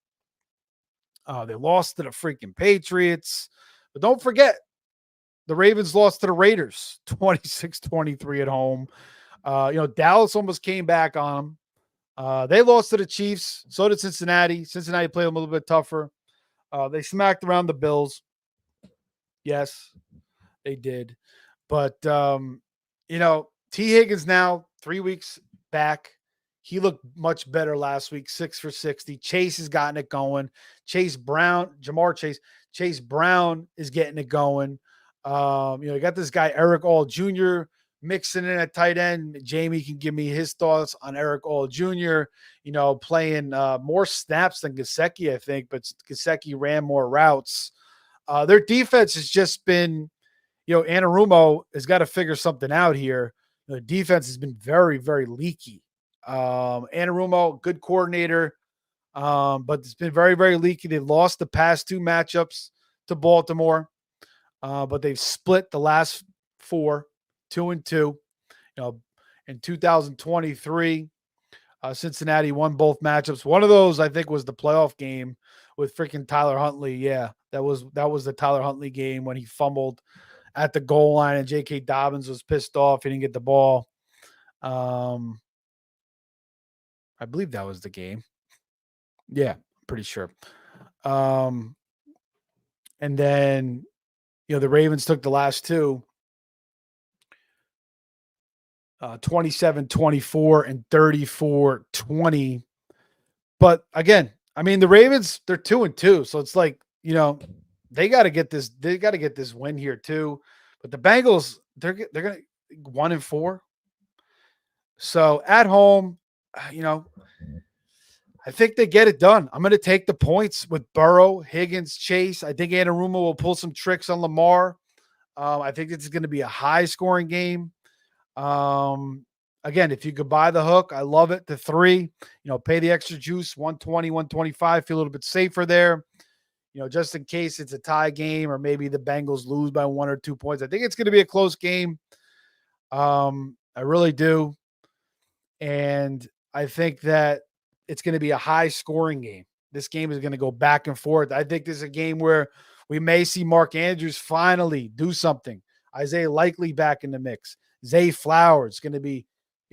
They lost to the freaking Patriots. But don't forget, the Ravens lost to the Raiders 26-23 at home. Dallas almost came back on them. They lost to the Chiefs. So did Cincinnati. Cincinnati played them a little bit tougher. They smacked around the Bills. Yes, they did. But, T. Higgins now 3 weeks back. He looked much better last week, 6 for 60. Chase has gotten it going. Chase Brown is getting it going. You got this guy, Eric All Jr., mixing in at tight end. Jamie can give me his thoughts on Eric All Jr., playing more snaps than Gesicki, I think, but Gesicki ran more routes. Their defense has just been, Anarumo has got to figure something out here. The defense has been very, very leaky. Anarumo, good coordinator, but it's been very, very leaky. They've lost the past 2 matchups to Baltimore, but they've split the last 4, 2-2. In 2023, Cincinnati won both matchups. One of those, I think, was the playoff game with freaking Tyler Huntley. Yeah, that was the Tyler Huntley game when he fumbled at the goal line and J.K. Dobbins was pissed off. He didn't get the ball. I believe that was the game. Yeah, I'm pretty sure. And then, the Ravens took the last 2. 27-24 and 34-20. But again, I mean, the Ravens, they're 2-2. So it's like, they got to get this win here too. But the Bengals, they're going to 1-4. So at home, I think they get it done. I'm going to take the points with Burrow, Higgins, Chase. I think Anarumo will pull some tricks on Lamar. I think this is going to be a high-scoring game. Again, if you could buy the hook, I love it. The 3, pay the extra juice, 120, 125, feel a little bit safer there. Just in case it's a tie game or maybe the Bengals lose by 1 or 2 points. I think it's going to be a close game. I really do. And I think that it's going to be a high-scoring game. This game is going to go back and forth. I think this is a game where we may see Mark Andrews finally do something. Isaiah Likely back in the mix. Zay Flowers is going to be,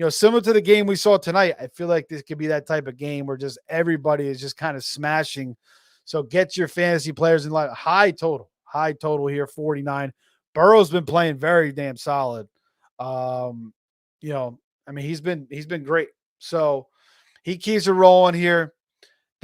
similar to the game we saw tonight. I feel like this could be that type of game where just everybody is just kind of smashing. So get your fantasy players in line. High total here, 49. Burrow's been playing very damn solid. He's been great. So he keeps it rolling here.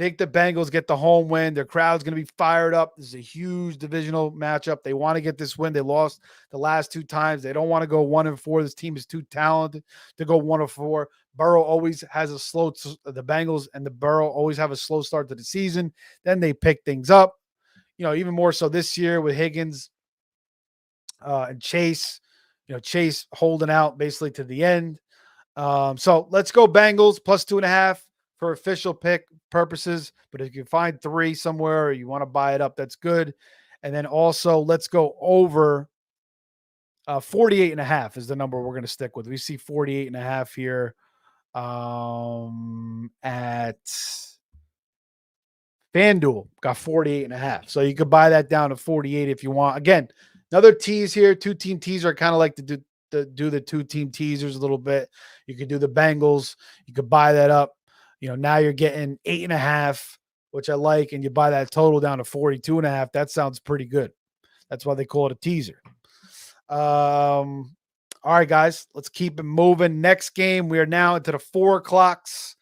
Think the Bengals get the home win. Their crowd's going to be fired up. This is a huge divisional matchup. They want to get this win. They lost the last 2 times. They don't want to go 1-4. This team is too talented to go 1-4. Burrow always has the Bengals and the Burrow always have a slow start to the season. Then they pick things up. Even more so this year with Higgins and Chase. Chase holding out basically to the end. So let's go Bengals plus 2.5 for official pick purposes. But if you find 3 somewhere or you want to buy it up, that's good. And then also let's go over 48.5 is the number we're going to stick with. We see 48.5 here at FanDuel. Got 48.5. So you could buy that down to 48 if you want. Again, another tease here. 2-team teaser. Kind of like to do the 2-team teasers a little bit. You could do the Bengals. You could buy that up. Now you're getting 8.5, which I like, and you buy that total down to 42.5. That sounds pretty good. That's why they call it a teaser. All right, guys, let's keep it moving. Next game, we are now into the 4 o'clocks.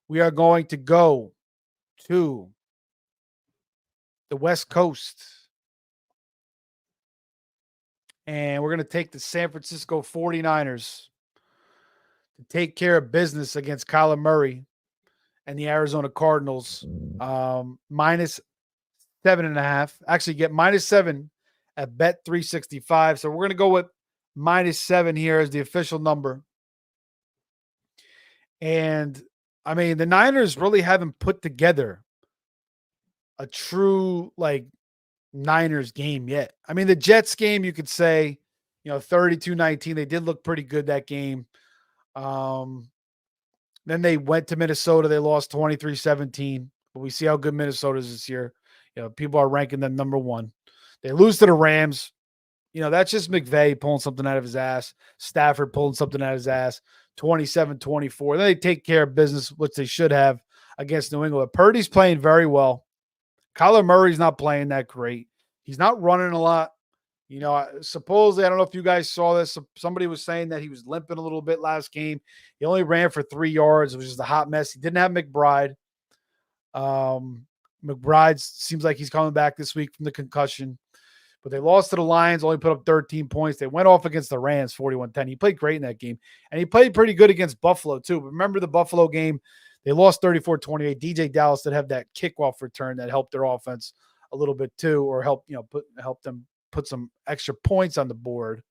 We are going to go to the West Coast. And we're going to take the San Francisco 49ers to take care of business against Kyler Murray and the Arizona Cardinals. Minus 7.5. Actually, get -7 at Bet365. So we're going to go with -7 here as the official number. And, I mean, the Niners really haven't put together a true, Niners game yet. I mean, the Jets game, you could say, 32-19. They did look pretty good that game. Then they went to Minnesota. They lost 23-17. But we see how good Minnesota is this year. People are ranking them number 1. They lose to the Rams. That's just McVay pulling something out of his ass. Stafford pulling something out of his ass. 27-24. Then they take care of business, which they should have against New England. Purdy's playing very well. Kyler Murray's not playing that great. He's not running a lot. Supposedly, I don't know if you guys saw this. Somebody was saying that he was limping a little bit last game. He only ran for 3 yards. It was just a hot mess. He didn't have McBride. McBride seems like he's coming back this week from the concussion. But they lost to the Lions, only put up 13 points. They went off against the Rams 41-10. He played great in that game. And he played pretty good against Buffalo, too. But remember the Buffalo game? They lost 34-28. DJ Dallas did have that kickoff return that helped their offense a little bit, too, or help them put some extra points on the board.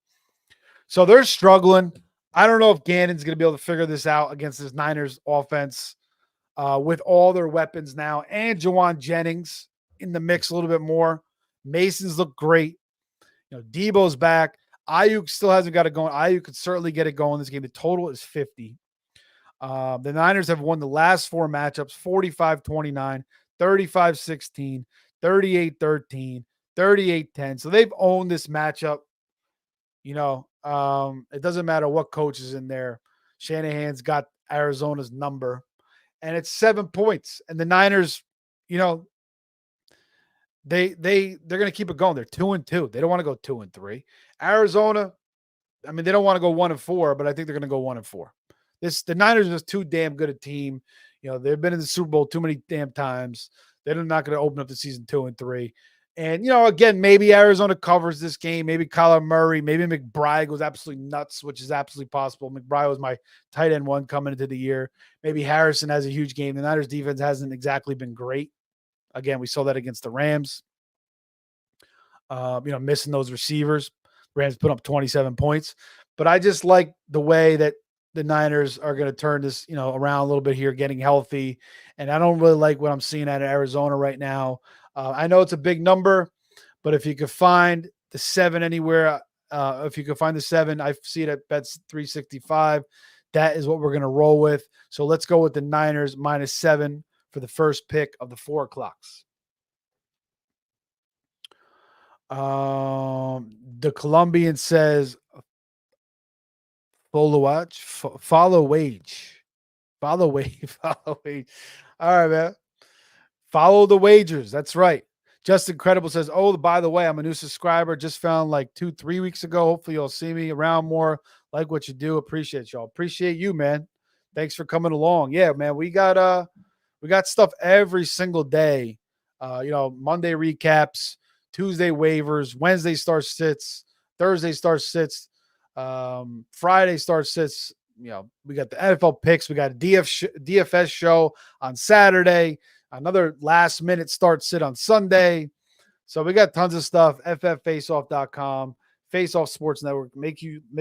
So they're struggling. I don't know if Gannon's going to be able to figure this out against this Niners offense with all their weapons now, and Jawan Jennings in the mix a little bit more. Mason's look great. Debo's back. Ayuk still hasn't got it going. Ayuk could certainly get it going this game. The total is 50. The Niners have won the last 4 matchups, 45-29, 35-16, 38-13, 38-10. So they've owned this matchup. It doesn't matter what coach is in there. Shanahan's got Arizona's number. And it's 7 points. And the Niners, they're going to keep it going. They're 2-2. They don't want to go 2-3. Arizona, I mean, they don't want to go 1-4, but I think they're going to go 1-4. The Niners are just too damn good a team. They've been in the Super Bowl too many damn times. They're not going to open up the season 2-3. And, again, maybe Arizona covers this game. Maybe Kyler Murray, maybe McBride goes absolutely nuts, which is absolutely possible. McBride was my tight end 1 coming into the year. Maybe Harrison has a huge game. The Niners defense hasn't exactly been great. Again, we saw that against the Rams. Missing those receivers. Rams put up 27 points. But I just like the way that the Niners are going to turn this, around a little bit here, getting healthy. And I don't really like what I'm seeing out of Arizona right now. I know it's a big number, but if you could find the 7 anywhere, if you could find the 7, I see it at Bets 365. That is what we're going to roll with. So let's go with the Niners -7 for the first pick of the 4 o'clocks. The Colombian says, follow wage. All right, man. Follow the wagers. That's right. Justin Credible says, by the way, I'm a new subscriber. Just found 2-3 weeks ago. Hopefully you'll see me around more. Like what you do. Appreciate y'all. Appreciate you, man. Thanks for coming along. Yeah, man. We got We got stuff every single day. Monday recaps, Tuesday waivers, Wednesday start sits, Thursday start sits, Friday start sits. We got the NFL picks. We got a DFS show on Saturday. Another last minute start sit on Sunday. So we got tons of stuff. fffaceoff.com, Faceoff Sports Network. Make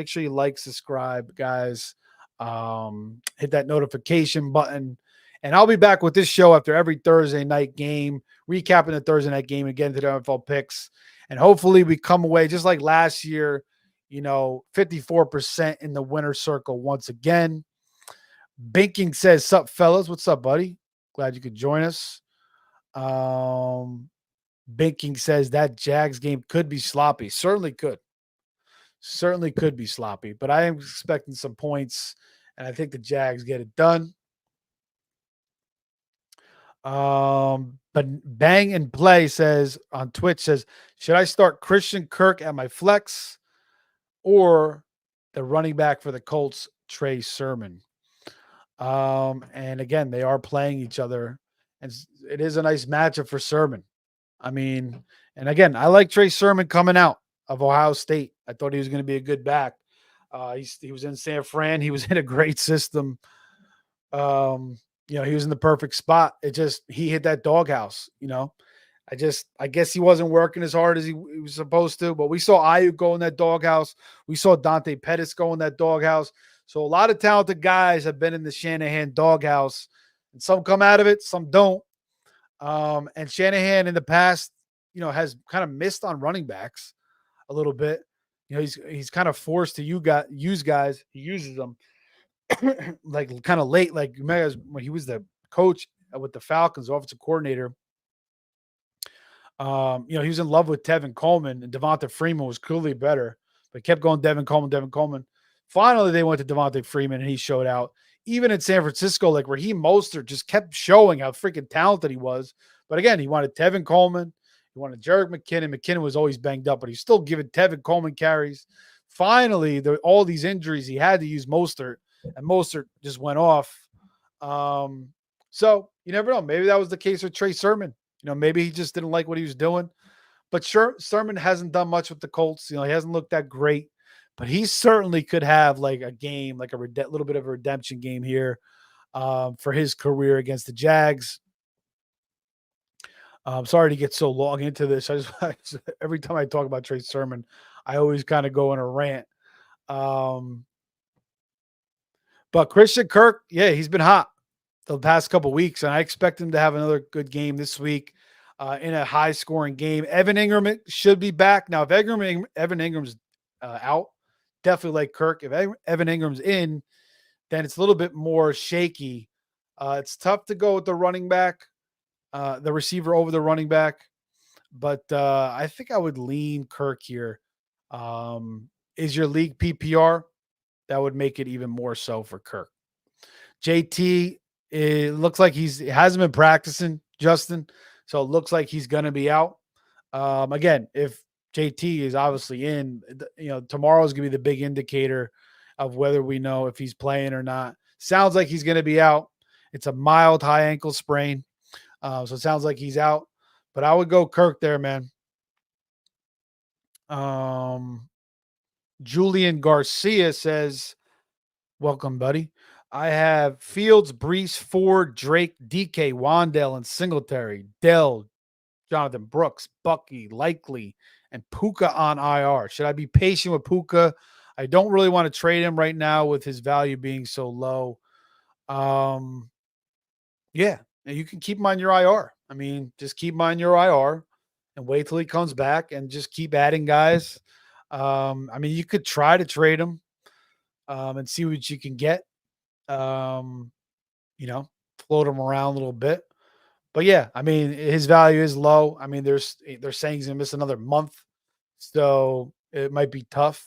sure you like, subscribe, guys. Hit that notification button. And I'll be back with this show after every Thursday night game, recapping the Thursday night game and getting to the NFL picks. And hopefully we come away just like last year, 54% in the winner circle once again. Binking says, "Sup, fellas? What's up, buddy? Glad you could join us." Binking says that Jags game could be sloppy. Certainly could. Certainly could be sloppy, but I am expecting some points, and I think the Jags get it done. But Bang and Play says on Twitch says, should I start Christian Kirk at my flex or the running back for the Colts, Trey Sermon? And again, they are playing each other, and it is a nice matchup for Sermon. I mean, and again, I like Trey Sermon coming out of Ohio State. I thought he was going to be a good back. He was in San Fran. He was in a great system. He was in the perfect spot. He hit that doghouse, I guess he wasn't working as hard as he was supposed to, but we saw Ayuk go in that doghouse. We saw Dante Pettis go in that doghouse. So a lot of talented guys have been in the Shanahan doghouse, and some come out of it, some don't. And Shanahan in the past, has kind of missed on running backs a little bit. He's kind of forced to use guys. He uses them like kind of late, like when he was the coach with the Falcons, offensive coordinator. He was in love with Tevin Coleman, and Devonta Freeman was clearly better, but kept going Devin Coleman. Finally, they went to Devonta Freeman, and he showed out. Even in San Francisco, like Raheem Mostert just kept showing how freaking talented he was. But again, he wanted Tevin Coleman. He wanted Jerick McKinnon. McKinnon was always banged up, but he's still giving Tevin Coleman carries. Finally, all these injuries, he had to use Mostert, and Mostert just went off. So you never know. Maybe that was the case with Trey Sermon. Maybe he just didn't like what he was doing. But sure, Sermon hasn't done much with the Colts. He hasn't looked that great. But he certainly could have like a game, like a little bit of a redemption game here for his career against the Jags. I'm sorry to get so long into this. Every time I talk about Trey Sermon, I always kind of go on a rant. But Christian Kirk, yeah, he's been hot the past couple of weeks, and I expect him to have another good game this week in a high-scoring game. Evan Ingram should be back. Now, if Evan Ingram's out, definitely like Kirk. If Evan Ingram's in, then it's a little bit more shaky. It's tough to go with the running back, the receiver over the running back, but I think I would lean Kirk here. Is your league PPR? That would make it even more so for Kirk. JT, it looks like he hasn't been practicing, Justin, so it looks like he's going to be out. Again, if JT is obviously in, tomorrow is going to be the big indicator of whether we know if he's playing or not. Sounds like he's going to be out. It's a mild high ankle sprain. So it sounds like he's out, but I would go Kirk there, man. Julian Garcia says, welcome, buddy. I have Fields, Brees, Ford, Drake, DK, Wandale, and Singletary, Dell, Jonathan Brooks, Bucky, Likely, and Puka on IR. Should I be patient with Puka? I don't really want to trade him right now with his value being so low. Yeah, you can keep him on your IR. I mean, just keep him on your IR and wait till he comes back and just keep adding guys. I mean, you could try to trade him and see what you can get. Float him around a little bit. But yeah, I mean, his value is low. I mean, they're saying he's gonna miss another month, so it might be tough,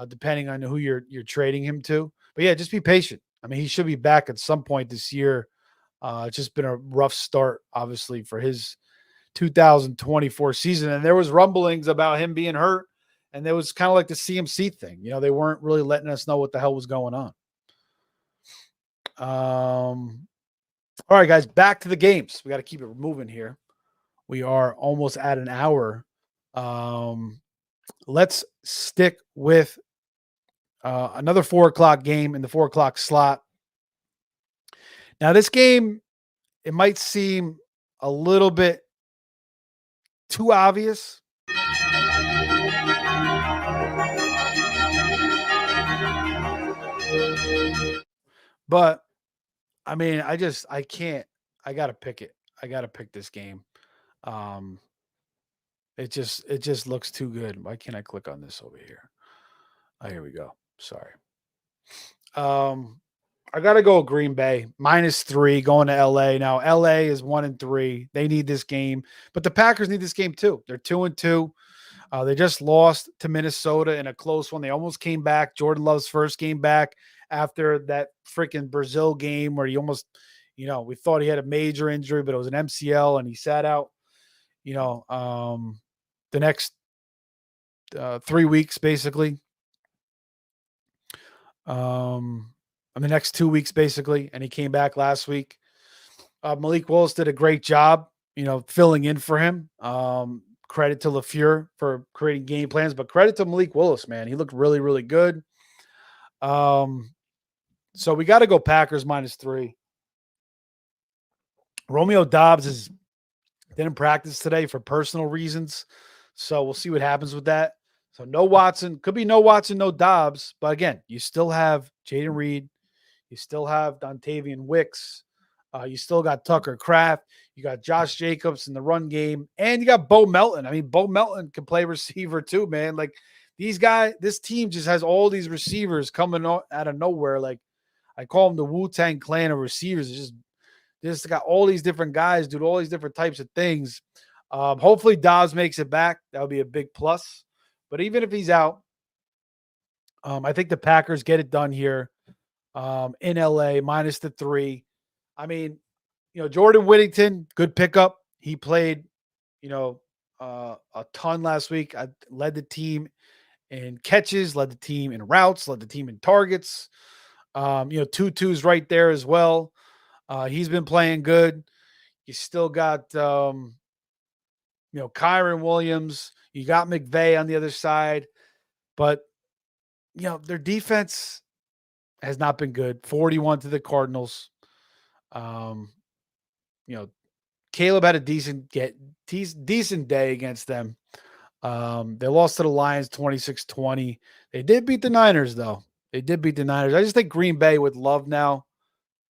depending on who you're trading him to. But yeah, just be patient. I mean, he should be back at some point this year. It's just been a rough start, obviously, for his 2024 season, and there was rumblings about him being hurt, and there was kind of like the CMC thing. They weren't really letting us know what the hell was going on. All right, guys, back to the games. We got to keep it moving here. We are almost at an hour. Let's stick with another 4:00 game in the 4:00 slot. Now, this game, it might seem a little bit too obvious. But I mean, I can't. I got to pick it. I got to pick this game. Um, it just looks too good. Why can't I click on this over here? Oh, here we go. Sorry. Um, I gotta go Green Bay -3 going to LA. Now LA is 1-3. They need this game, but the Packers need this game too. They're 2-2. They just lost to Minnesota in a close one. They almost came back. Jordan Love's first game back after that freaking Brazil game where he almost, we thought he had a major injury, but it was an MCL and he sat out, the next 3 weeks basically. The next 2 weeks basically, and he came back last week. Malik Willis did a great job, filling in for him. Credit to LaFleur for creating game plans, but credit to Malik Willis, man. He looked really, really good. So we got to go Packers -3. Romeo Dobbs didn't practice today for personal reasons, so we'll see what happens with that. So no Watson, could be no Watson, no Dobbs, but again, you still have Jaden Reed, you still have Dontavian Wicks, you still got Tucker Kraft, you got Josh Jacobs in the run game, and you got Bo Melton. I mean, Bo Melton can play receiver too, man. Like these guys, this team just has all these receivers coming out of nowhere. Like I call them the Wu-Tang Clan of receivers. It's just got all these different guys doing all these different types of things. Hopefully Dobbs makes it back. That would be a big plus. But even if he's out, I think the Packers get it done here in LA -3. I mean, Jordan Whittington, good pickup. He played, a ton last week. I led the team in catches, led the team in routes, led the team in targets. Tutu's right there as well. He's been playing good. You still got, Kyron Williams. You got McVay on the other side. But, their defense has not been good. 41 to the Cardinals. Caleb had a decent day against them. They lost to the Lions 26-20. They did beat the Niners, though. I just think Green Bay with Love now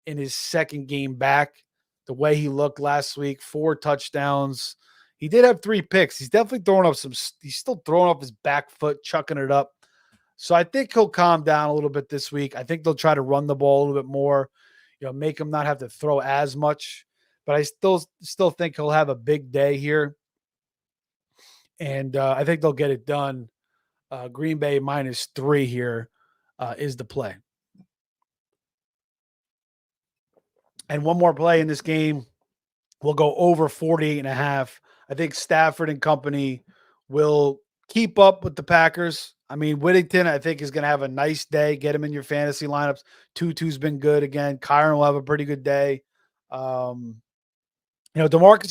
in his second game back, the way he looked last week, 4 touchdowns. He did have 3 picks. He's definitely he's still throwing off his back foot, chucking it up. So I think he'll calm down a little bit this week. I think they'll try to run the ball a little bit more, make him not have to throw as much. But I still think he'll have a big day here. And I think they'll get it done. Green Bay -3 here is the play. And one more play in this game. We'll go over 48.5. I think Stafford and company will keep up with the Packers. I mean, Whittington, I think, is going to have a nice day. Get him in your fantasy lineups. Tutu's been good again. Kyron will have a pretty good day. Demarcus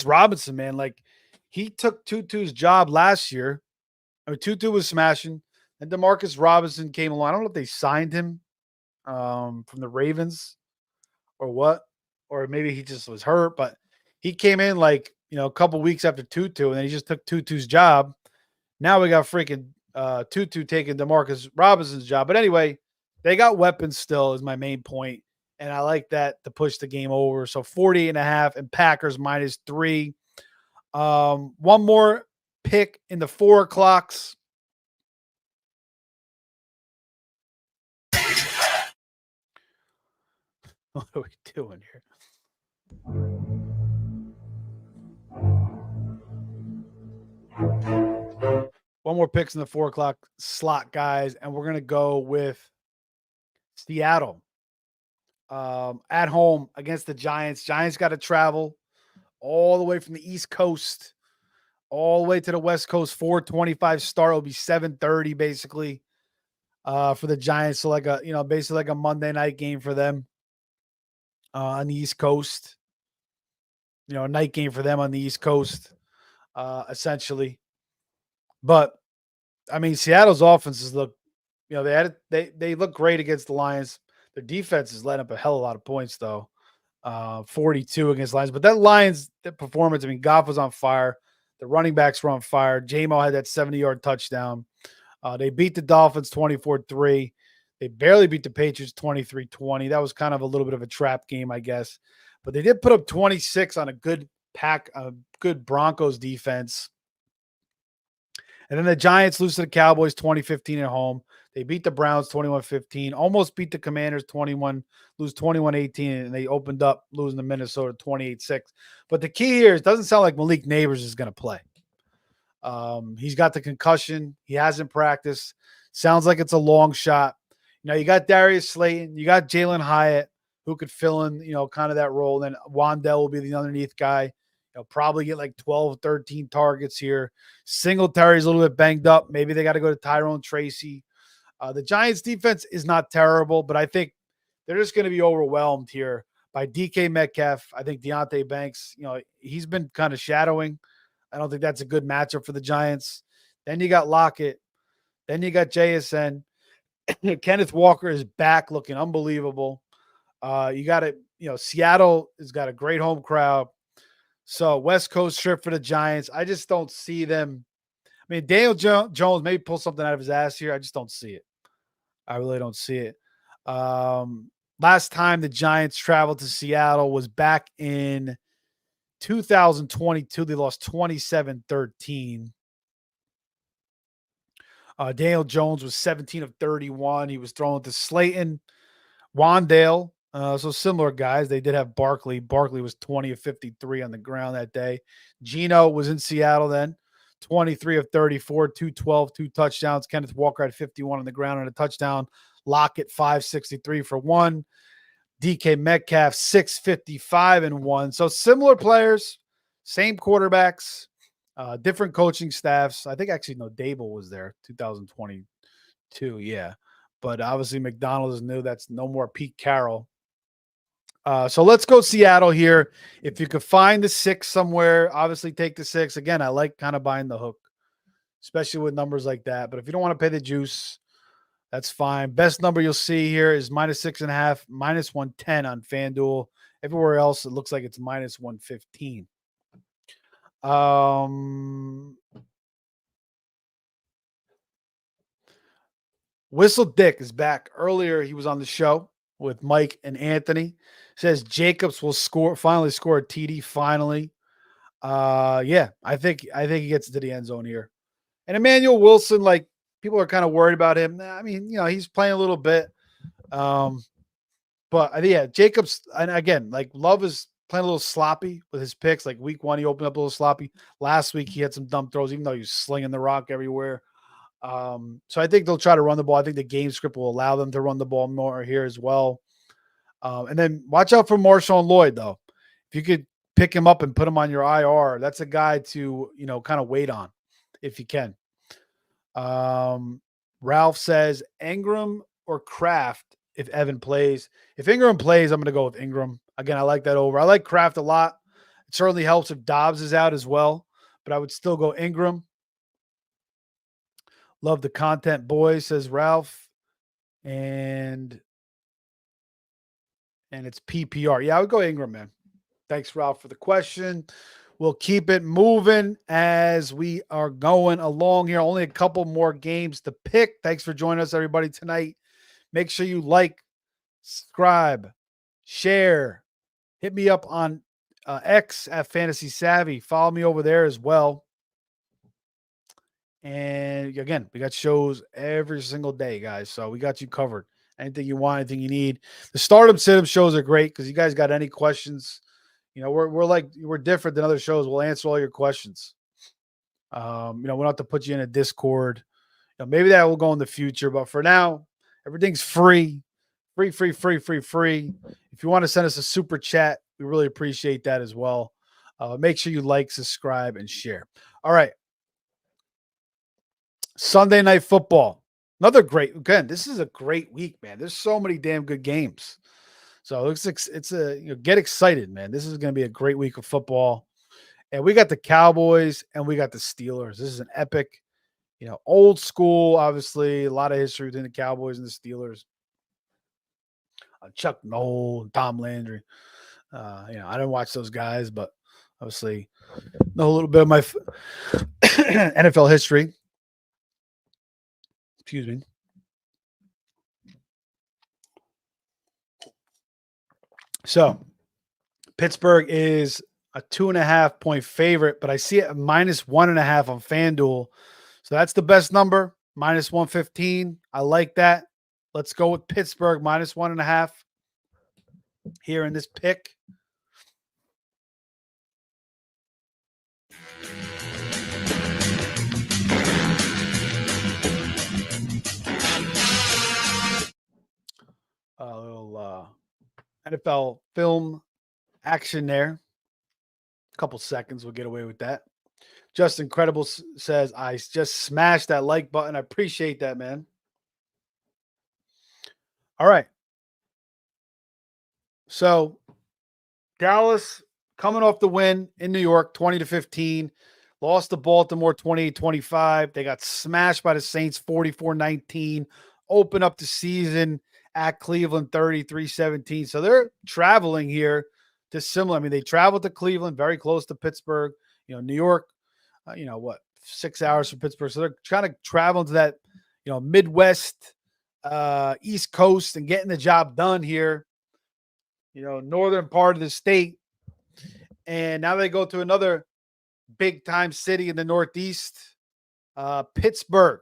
Robinson, man, like he took Tutu's job last year. I mean, Tutu was smashing. And Demarcus Robinson came along. I don't know if they signed him from the Ravens or what, or maybe he just was hurt, but he came in like, a couple weeks after Tutu, and then he just took Tutu's job. Now we got freaking Tutu taking Demarcus Robinson's job. But anyway, they got weapons still is my main point. And I like that to push the game over. So 48.5 and Packers -3. One more pick in the 4 o'clocks. What are we doing here? One more picks in the 4 o'clock slot, guys, and we're gonna go with Seattle at home against the Giants. Giants got to travel all the way from the East Coast all the way to the West Coast. 4:25 start will be 7:30 basically for the Giants. So basically like a Monday night game for them on the East Coast. a night game for them on the East Coast, essentially. But I mean, Seattle's offenses look, they look great against the Lions. Their defense is letting up a hell of a lot of points, though. 42 against Lions. But that Lions performance, I mean, Goff was on fire. The running backs were on fire. J-Mo had that 70-yard touchdown. They beat the Dolphins 24-3. They barely beat the Patriots 23-20. That was kind of a little bit of a trap game, I guess. But they did put up 26 on a good good Broncos defense. And then the Giants lose to the Cowboys 20-15 at home. They beat the Browns 21-15, almost beat the Commanders 21-18, and they opened up losing to Minnesota 28-6. But the key here is it doesn't sound like Malik Neighbors is going to play. He's got the concussion. He hasn't practiced. Sounds like it's a long shot. You got Darius Slayton. You got Jalen Hyatt, who could fill in, kind of that role. Then Wandell will be the underneath guy. Probably get like 12, 13 targets here. Singletary's a little bit banged up. Maybe they got to go to Tyrone Tracy. The Giants defense is not terrible, but I think they're just going to be overwhelmed here by DK Metcalf. I think Deontay Banks, he's been kind of shadowing. I don't think that's a good matchup for the Giants. Then you got Lockett. Then you got JSN. Kenneth Walker is back looking unbelievable. You got it. Seattle has got a great home crowd. So West Coast trip for the Giants. I just don't see them. I mean, Daniel Jones maybe pull something out of his ass here. I just don't see it. I really don't see it. Last time the Giants traveled to Seattle was back in 2022. They lost 27-13. Daniel Jones was 17 of 31. He was thrown to Slayton, Wandale. So similar guys. They did have Barkley. Barkley was 20 of 53 on the ground that day. Geno was in Seattle then, 23 of 34, 212, 2 touchdowns. Kenneth Walker had 51 on the ground and a touchdown. Lockett 563 for 1. DK Metcalf 655 and 1. So similar players, same quarterbacks, different coaching staffs. I think actually Dable was there 2022. Yeah. But obviously McDonald is new. That's no more Pete Carroll. So let's go Seattle here. If you could find the 6 somewhere, obviously take the 6. Again, I like kind of buying the hook, especially with numbers like that. But if you don't want to pay the juice, that's fine. Best number you'll see here is -6.5, -110 on FanDuel. Everywhere else, it looks like it's -115. Whistle Dick is back. Earlier, he was on the show with Mike and Anthony. Says Jacobs will finally score a TD finally. Yeah, I think he gets to the end zone here. And Emmanuel Wilson, like, people are kind of worried about him. I mean, he's playing a little bit. But yeah, Jacobs, and again, like, Love is playing a little sloppy with his picks. Like week 1, he opened up a little sloppy. Last week, he had some dumb throws, even though he was slinging the rock everywhere. So I think they'll try to run the ball. I think the game script will allow them to run the ball more here as well. And then watch out for Marshawn Lloyd, though. If you could pick him up and put him on your IR, that's a guy to, kind of wait on if you can. Ralph says Ingram or Kraft if Evan plays. If Ingram plays, I'm going to go with Ingram. Again, I like that over. I like Kraft a lot. It certainly helps if Dobbs is out as well, but I would still go Ingram. Love the content, boys, says Ralph. And it's PPR. Yeah, I would go Ingram, man. Thanks, Ralph, for the question. We'll keep it moving as we are going along here. Only a couple more games to pick. Thanks for joining us, everybody, tonight. Make sure you like, subscribe, share. Hit me up on X at Fantasy Savvy. Follow me over there as well. And again, we got shows every single day, guys. So we got you covered. Anything you want, anything you need. The Stardom Sit-Up shows are great because you guys got any questions. We're different than other shows. We'll answer all your questions. We don't have to put you in a Discord. Maybe that will go in the future, but for now, everything's free. Free. If you want to send us a super chat, we really appreciate that as well. Make sure you like, subscribe, and share. All right. Sunday Night Football. This is a great week, man. There's so many damn good games. So it's get excited, man. This is going to be a great week of football. And we got the Cowboys and we got the Steelers. This is an epic, old school, obviously, a lot of history between the Cowboys and the Steelers. Chuck Noll, Tom Landry. I didn't watch those guys, but obviously know a little bit of my NFL history. Excuse me. So Pittsburgh is a 2.5-point favorite, but I see it at -1.5 on FanDuel. So that's the best number, -115. I like that. Let's go with Pittsburgh -1.5 here in this pick. A little NFL film action there. A couple seconds, we'll get away with that. Just Incredible says, I just smashed that like button. I appreciate that, man. All right. So Dallas coming off the win in New York, 20-15. Lost to Baltimore 28-25. They got smashed by the Saints 44-19. Open up the season at Cleveland 33-17. So they're traveling here to similar. I mean, they traveled to Cleveland, very close to Pittsburgh. New York, 6 hours from Pittsburgh. So they're trying to travel to that, Midwest, East Coast and getting the job done here, northern part of the state. And now they go to another big time city in the Northeast, Pittsburgh.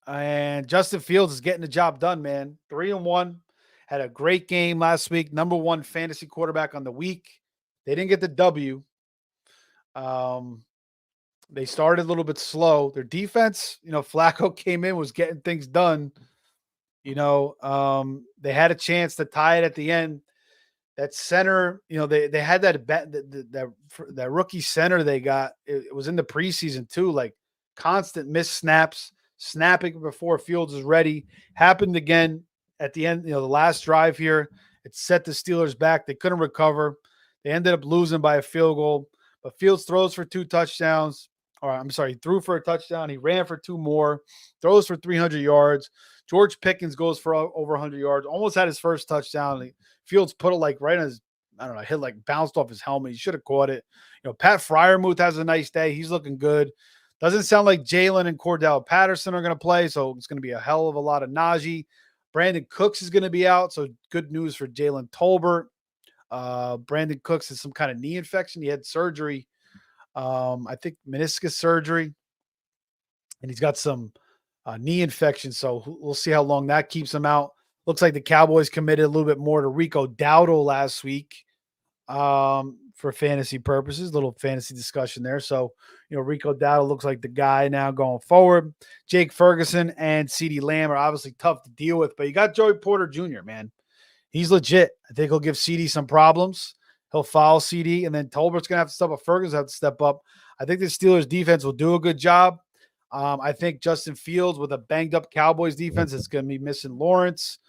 And Justin Fields is getting the job done, man. 3-1. Had a great game last week. Number 1 fantasy quarterback on the week. They didn't get the W. They started a little bit slow. Their defense, Flacco came in, was getting things done. They had a chance to tie it at the end. That center, they had that rookie center they got. It was in the preseason too, like constant missed snaps, snapping before Fields is ready. Happened again at the end, the last drive here. It set the Steelers back. They couldn't recover. They ended up losing by a field goal. But Fields throws for 2 touchdowns. He threw for a touchdown. He ran for 2 more. Throws for 300 yards. George Pickens goes for over 100 yards. Almost had his first touchdown. Fields put it right on his, hit bounced off his helmet. He should have caught it. Pat Freiermuth has a nice day. He's looking good. Doesn't sound like Jalen and Cordell Patterson are going to play, so it's going to be a hell of a lot of Najee. Brandon Cooks is going to be out, so good news for Jalen Tolbert. Brandon Cooks has some kind of knee infection. He had surgery, I think meniscus surgery, and he's got some knee infection, so we'll see how long that keeps him out. Looks like the Cowboys committed a little bit more to Rico Dowdle last week for fantasy purposes, little fantasy discussion there. So, Rico Dowdle looks like the guy now going forward. Jake Ferguson and CeeDee Lamb are obviously tough to deal with, but you got Joey Porter Jr., man. He's legit. I think he'll give CeeDee some problems. He'll foul CeeDee, and then Tolbert's going to have to step up. Ferguson have to step up. I think the Steelers defense will do a good job. I think Justin Fields with a banged up Cowboys defense is going to be missing Lawrence,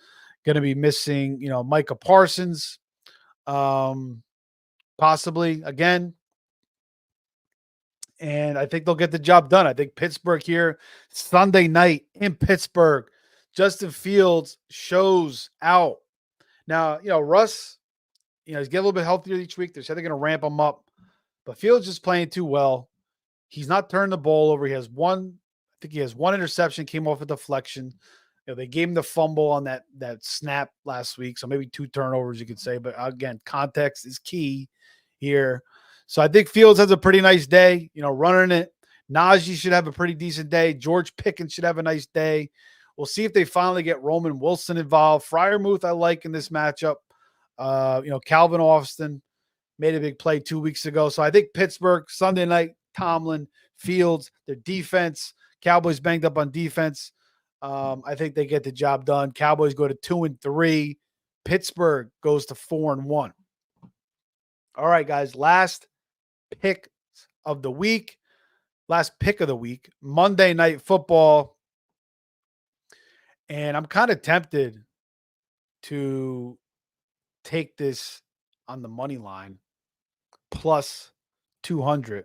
going to be missing, Micah Parsons, possibly again. And I think they'll get the job done. I think Pittsburgh here, Sunday night in Pittsburgh, Justin Fields shows out. Now, Russ, he's getting a little bit healthier each week. They're going to ramp him up. But Fields just playing too well. He's not turning the ball over. He has one interception, came off a deflection. They gave him the fumble on that snap last week. So maybe 2 turnovers, you could say. But again, context is key here. So I think Fields has a pretty nice day, running it. Najee should have a pretty decent day. George Pickens should have a nice day. We'll see if they finally get Roman Wilson involved. Freiermuth I like in this matchup. Calvin Austin made a big play 2 weeks ago. So I think Pittsburgh, Sunday night, Tomlin, Fields, their defense, Cowboys banged up on defense. I think they get the job done. Cowboys go to 2-3. Pittsburgh goes to 4-1. All right, guys, last pick of the week, Monday Night Football. And I'm kind of tempted to take this on the money line plus 200.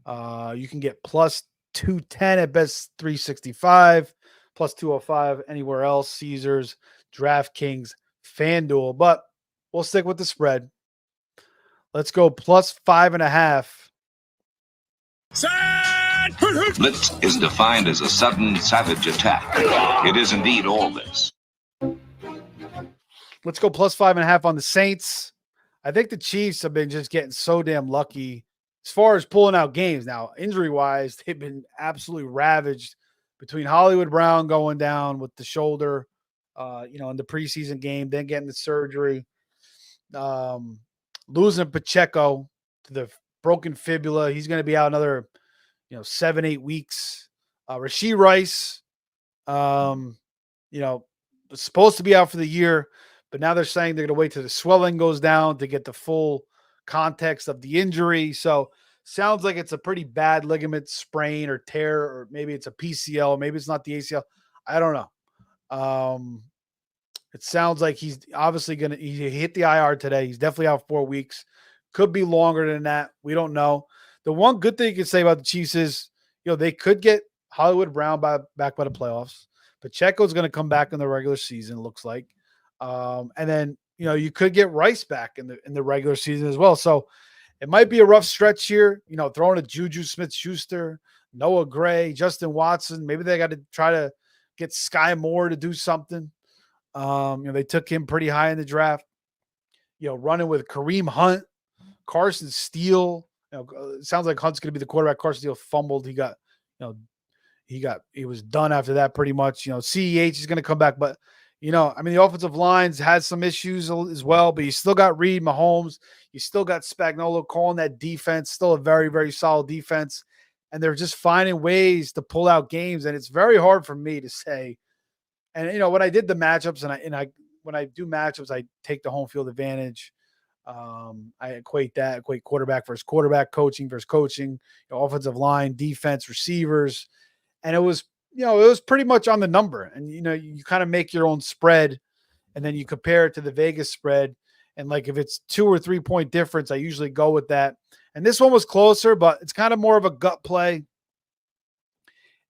You can get plus 210 at best 365, plus 205 anywhere else, Caesars, DraftKings, FanDuel. But we'll stick with the spread. Let's go plus 5.5. Blitz is defined as a sudden, savage attack. It is indeed all this. Let's go plus 5.5 on the Saints. I think the Chiefs have been just getting so damn lucky as far as pulling out games. Now, injury-wise, they've been absolutely ravaged between Hollywood Brown going down with the shoulder, in the preseason game, then getting the surgery, losing Pacheco to the broken fibula. He's going to be out another, 7-8 weeks. Rashee Rice, was supposed to be out for the year, but now they're saying they're going to wait till the swelling goes down to get the full context of the injury. So sounds like it's a pretty bad ligament sprain or tear, or maybe it's a PCL, maybe it's not the ACL. I don't know. It sounds like he's obviously he hit the IR today. He's definitely out 4 weeks. Could be longer than that. We don't know. The one good thing you can say about the Chiefs is, they could get Hollywood Brown back by the playoffs. Pacheco's going to come back in the regular season, looks like. And then, you could get Rice back in the regular season as well. So it might be a rough stretch here, throwing a Juju Smith-Schuster, Noah Gray, Justin Watson. Maybe they got to try to get Sky Moore to do something. They took him pretty high in the draft, running with Kareem Hunt, Carson Steele. It sounds like Hunt's going to be the quarterback. Carson Steele fumbled. He was done after that pretty much. CEH is going to come back, but the offensive lines has some issues as well, but you still got Reed, Mahomes. You still got Spagnuolo calling that defense, still a very, very solid defense. And they're just finding ways to pull out games. And it's very hard for me to say. And, when I did the matchups when I do matchups, I take the home field advantage. I equate quarterback versus quarterback, coaching versus coaching, offensive line, defense, receivers. And it was pretty much on the number. And, you kind of make your own spread and then you compare it to the Vegas spread. And like, if it's 2 or 3 point difference, I usually go with that. And this one was closer, but it's kind of more of a gut play.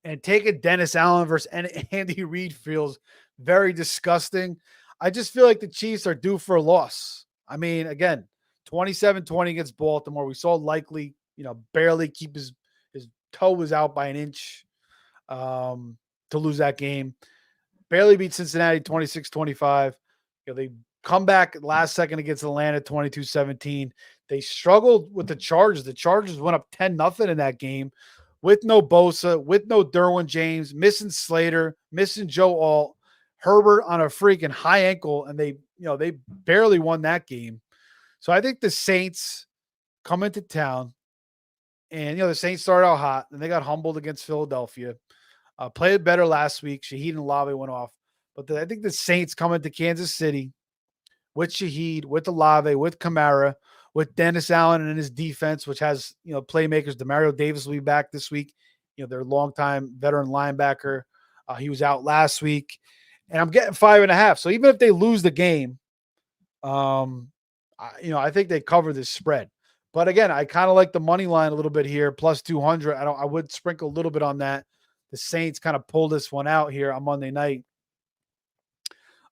And taking Dennis Allen versus Andy Reid feels very disgusting. I just feel like the Chiefs are due for a loss. I mean, again, 27-20 against Baltimore. We saw Likely, barely keep his toe was out by an inch to lose that game. Barely beat Cincinnati 26-25. They come back last second against Atlanta 22-17. They struggled with the Chargers. The Chargers went up 10-0 in that game with no Bosa, with no Derwin James, missing Slater, missing Joe Alt, Herbert on a freaking high ankle, and they barely won that game. So I think the Saints come into town, and the Saints started out hot, and they got humbled against Philadelphia. Played better last week. Shaheed and Olave went off, but I think the Saints come into Kansas City with Shaheed, with Olave, with Kamara, with Dennis Allen and his defense, which has, playmakers. Demario Davis will be back this week. Their longtime veteran linebacker. He was out last week. And I'm getting 5.5. So even if they lose the game, I think they cover this spread. But again, I kind of like the money line a little bit here, plus 200. I would sprinkle a little bit on that. The Saints kind of pulled this one out here on Monday night.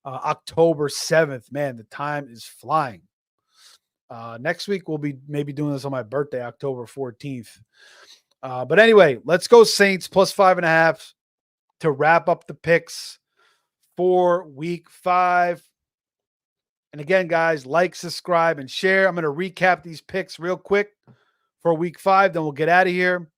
October 7th. Man, the time is flying. Next week, we'll be maybe doing this on my birthday, October 14th. But anyway, let's go Saints plus 5.5 to wrap up the picks for week 5. And again, guys, like, subscribe, and share. I'm going to recap these picks real quick for week 5. Then we'll get out of here.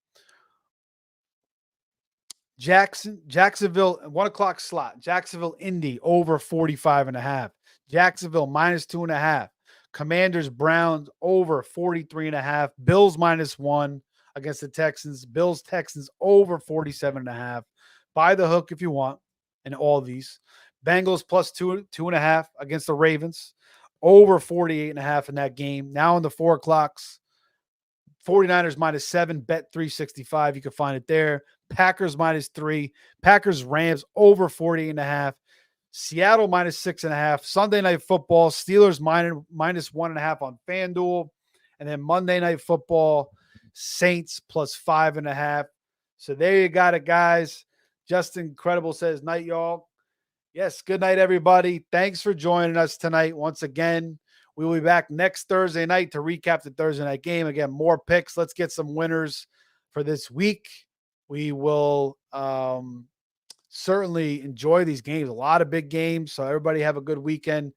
Jacksonville, 1 o'clock slot. Jacksonville, Indy, over 45.5. Jacksonville, minus 2.5. Commanders, Browns, over 43.5. Bills, -1 against the Texans. Bills, Texans, over 47.5. Buy the hook if you want in all of these. Bengals, plus 2.5 against the Ravens. Over 48.5 in that game. Now in the 4 o'clocks. 49ers, -7. Bet 365. You can find it there. Packers, -3. Packers, Rams, over 48.5. Seattle -6.5. Sunday Night Football, Steelers -1.5 on FanDuel. And then Monday Night Football, Saints +5.5. So there you got it, guys. Justin Incredible says, night, y'all. Yes, good night, everybody. Thanks for joining us tonight. Once again, we will be back next Thursday night to recap the Thursday night game. Again, more picks. Let's get some winners for this week. We will certainly enjoy these games. A lot of big games. So everybody have a good weekend.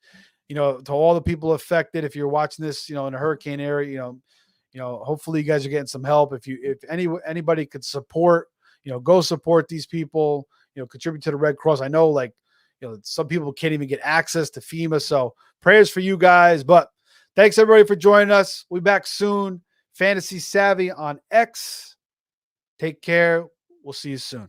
To all the people affected, if you're watching this, in a hurricane area, hopefully you guys are getting some help. If anybody could support, go support these people, contribute to the Red Cross. I know some people can't even get access to FEMA. So prayers for you guys, but thanks everybody for joining us. We'll be back soon. Fantasy Savvy on X. Take care. We'll see you soon.